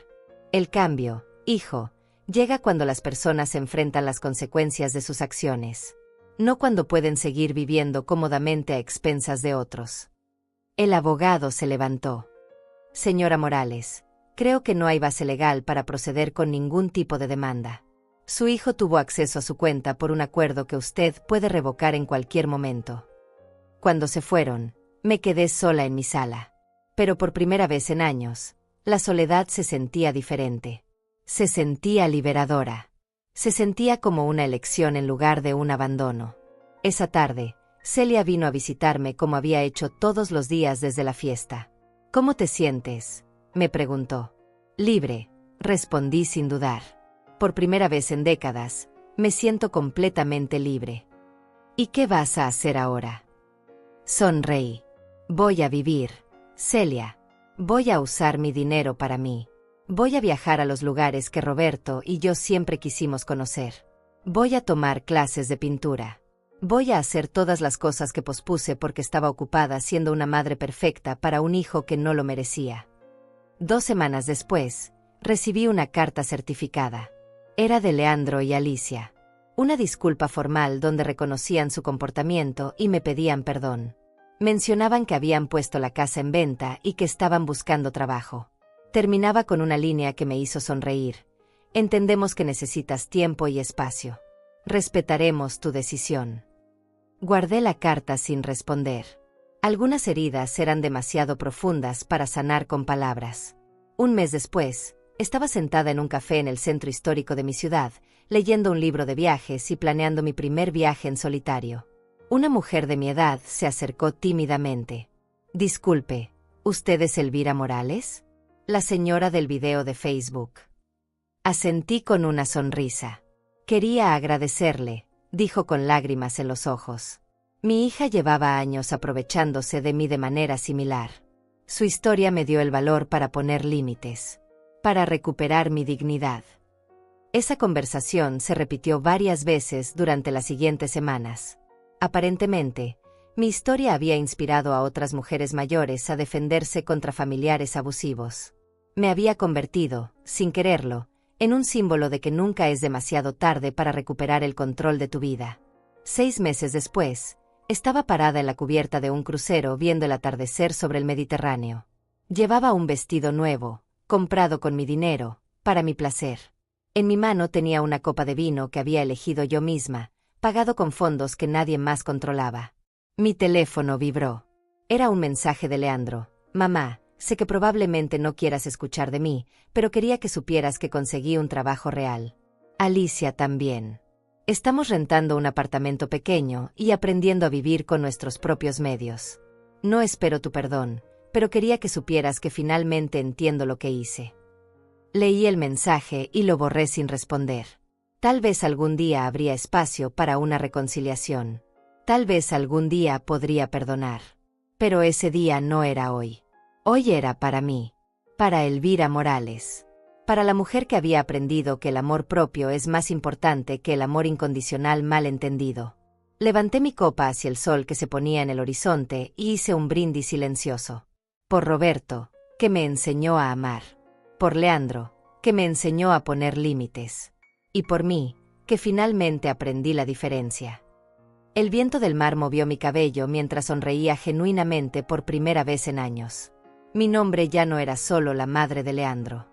El cambio, hijo, llega cuando las personas enfrentan las consecuencias de sus acciones. No cuando pueden seguir viviendo cómodamente a expensas de otros. El abogado se levantó. Señora Morales, creo que no hay base legal para proceder con ningún tipo de demanda. Su hijo tuvo acceso a su cuenta por un acuerdo que usted puede revocar en cualquier momento. Cuando se fueron, me quedé sola en mi sala. Pero por primera vez en años, La soledad se sentía diferente. Se sentía liberadora. Se sentía como una elección en lugar de un abandono. Esa tarde, Celia vino a visitarme como había hecho todos los días desde la fiesta. ¿Cómo te sientes?, me preguntó. Libre, respondí sin dudar. Por primera vez en décadas, me siento completamente libre. ¿Y qué vas a hacer ahora? Sonreí. Voy a vivir, Celia. Voy a usar mi dinero para mí. Voy a viajar a los lugares que Roberto y yo siempre quisimos conocer. Voy a tomar clases de pintura. Voy a hacer todas las cosas que pospuse porque estaba ocupada siendo una madre perfecta para un hijo que no lo merecía. 2 semanas después, recibí una carta certificada. Era de Leandro y Alicia. Una disculpa formal donde reconocían su comportamiento y me pedían perdón. Mencionaban que habían puesto la casa en venta y que estaban buscando trabajo. Terminaba con una línea que me hizo sonreír. Entendemos que necesitas tiempo y espacio. Respetaremos tu decisión. Guardé la carta sin responder. Algunas heridas eran demasiado profundas para sanar con palabras. Un mes después, estaba sentada en un café en el centro histórico de mi ciudad, leyendo un libro de viajes y planeando mi primer viaje en solitario. Una mujer de mi edad se acercó tímidamente. Disculpe, ¿usted es Elvira Morales? La señora del video de Facebook. Asentí con una sonrisa. Quería agradecerle, dijo con lágrimas en los ojos. Mi hija llevaba años aprovechándose de mí de manera similar. Su historia me dio el valor para poner límites, para recuperar mi dignidad. Esa conversación se repitió varias veces durante las siguientes semanas. Aparentemente, mi historia había inspirado a otras mujeres mayores a defenderse contra familiares abusivos. Me había convertido, sin quererlo, en un símbolo de que nunca es demasiado tarde para recuperar el control de tu vida. 6 meses después, estaba parada en la cubierta de un crucero viendo el atardecer sobre el Mediterráneo. Llevaba un vestido nuevo, comprado con mi dinero, para mi placer. En mi mano tenía una copa de vino que había elegido yo misma, pagado con fondos que nadie más controlaba. Mi teléfono vibró. Era un mensaje de Leandro. Mamá, sé que probablemente no quieras escuchar de mí, pero quería que supieras que conseguí un trabajo real. Alicia también. Estamos rentando un apartamento pequeño y aprendiendo a vivir con nuestros propios medios. No espero tu perdón, pero quería que supieras que finalmente entiendo lo que hice. Leí el mensaje y lo borré sin responder. Tal vez algún día habría espacio para una reconciliación. Tal vez algún día podría perdonar. Pero ese día no era hoy. Hoy era para mí. Para Elvira Morales. Para la mujer que había aprendido que el amor propio es más importante que el amor incondicional mal entendido. Levanté mi copa hacia el sol que se ponía en el horizonte y hice un brindis silencioso. Por Roberto, que me enseñó a amar. Por Leandro, que me enseñó a poner límites. Y por mí, que finalmente aprendí la diferencia. El viento del mar movió mi cabello mientras sonreía genuinamente por primera vez en años. Mi nombre ya no era solo la madre de Leandro.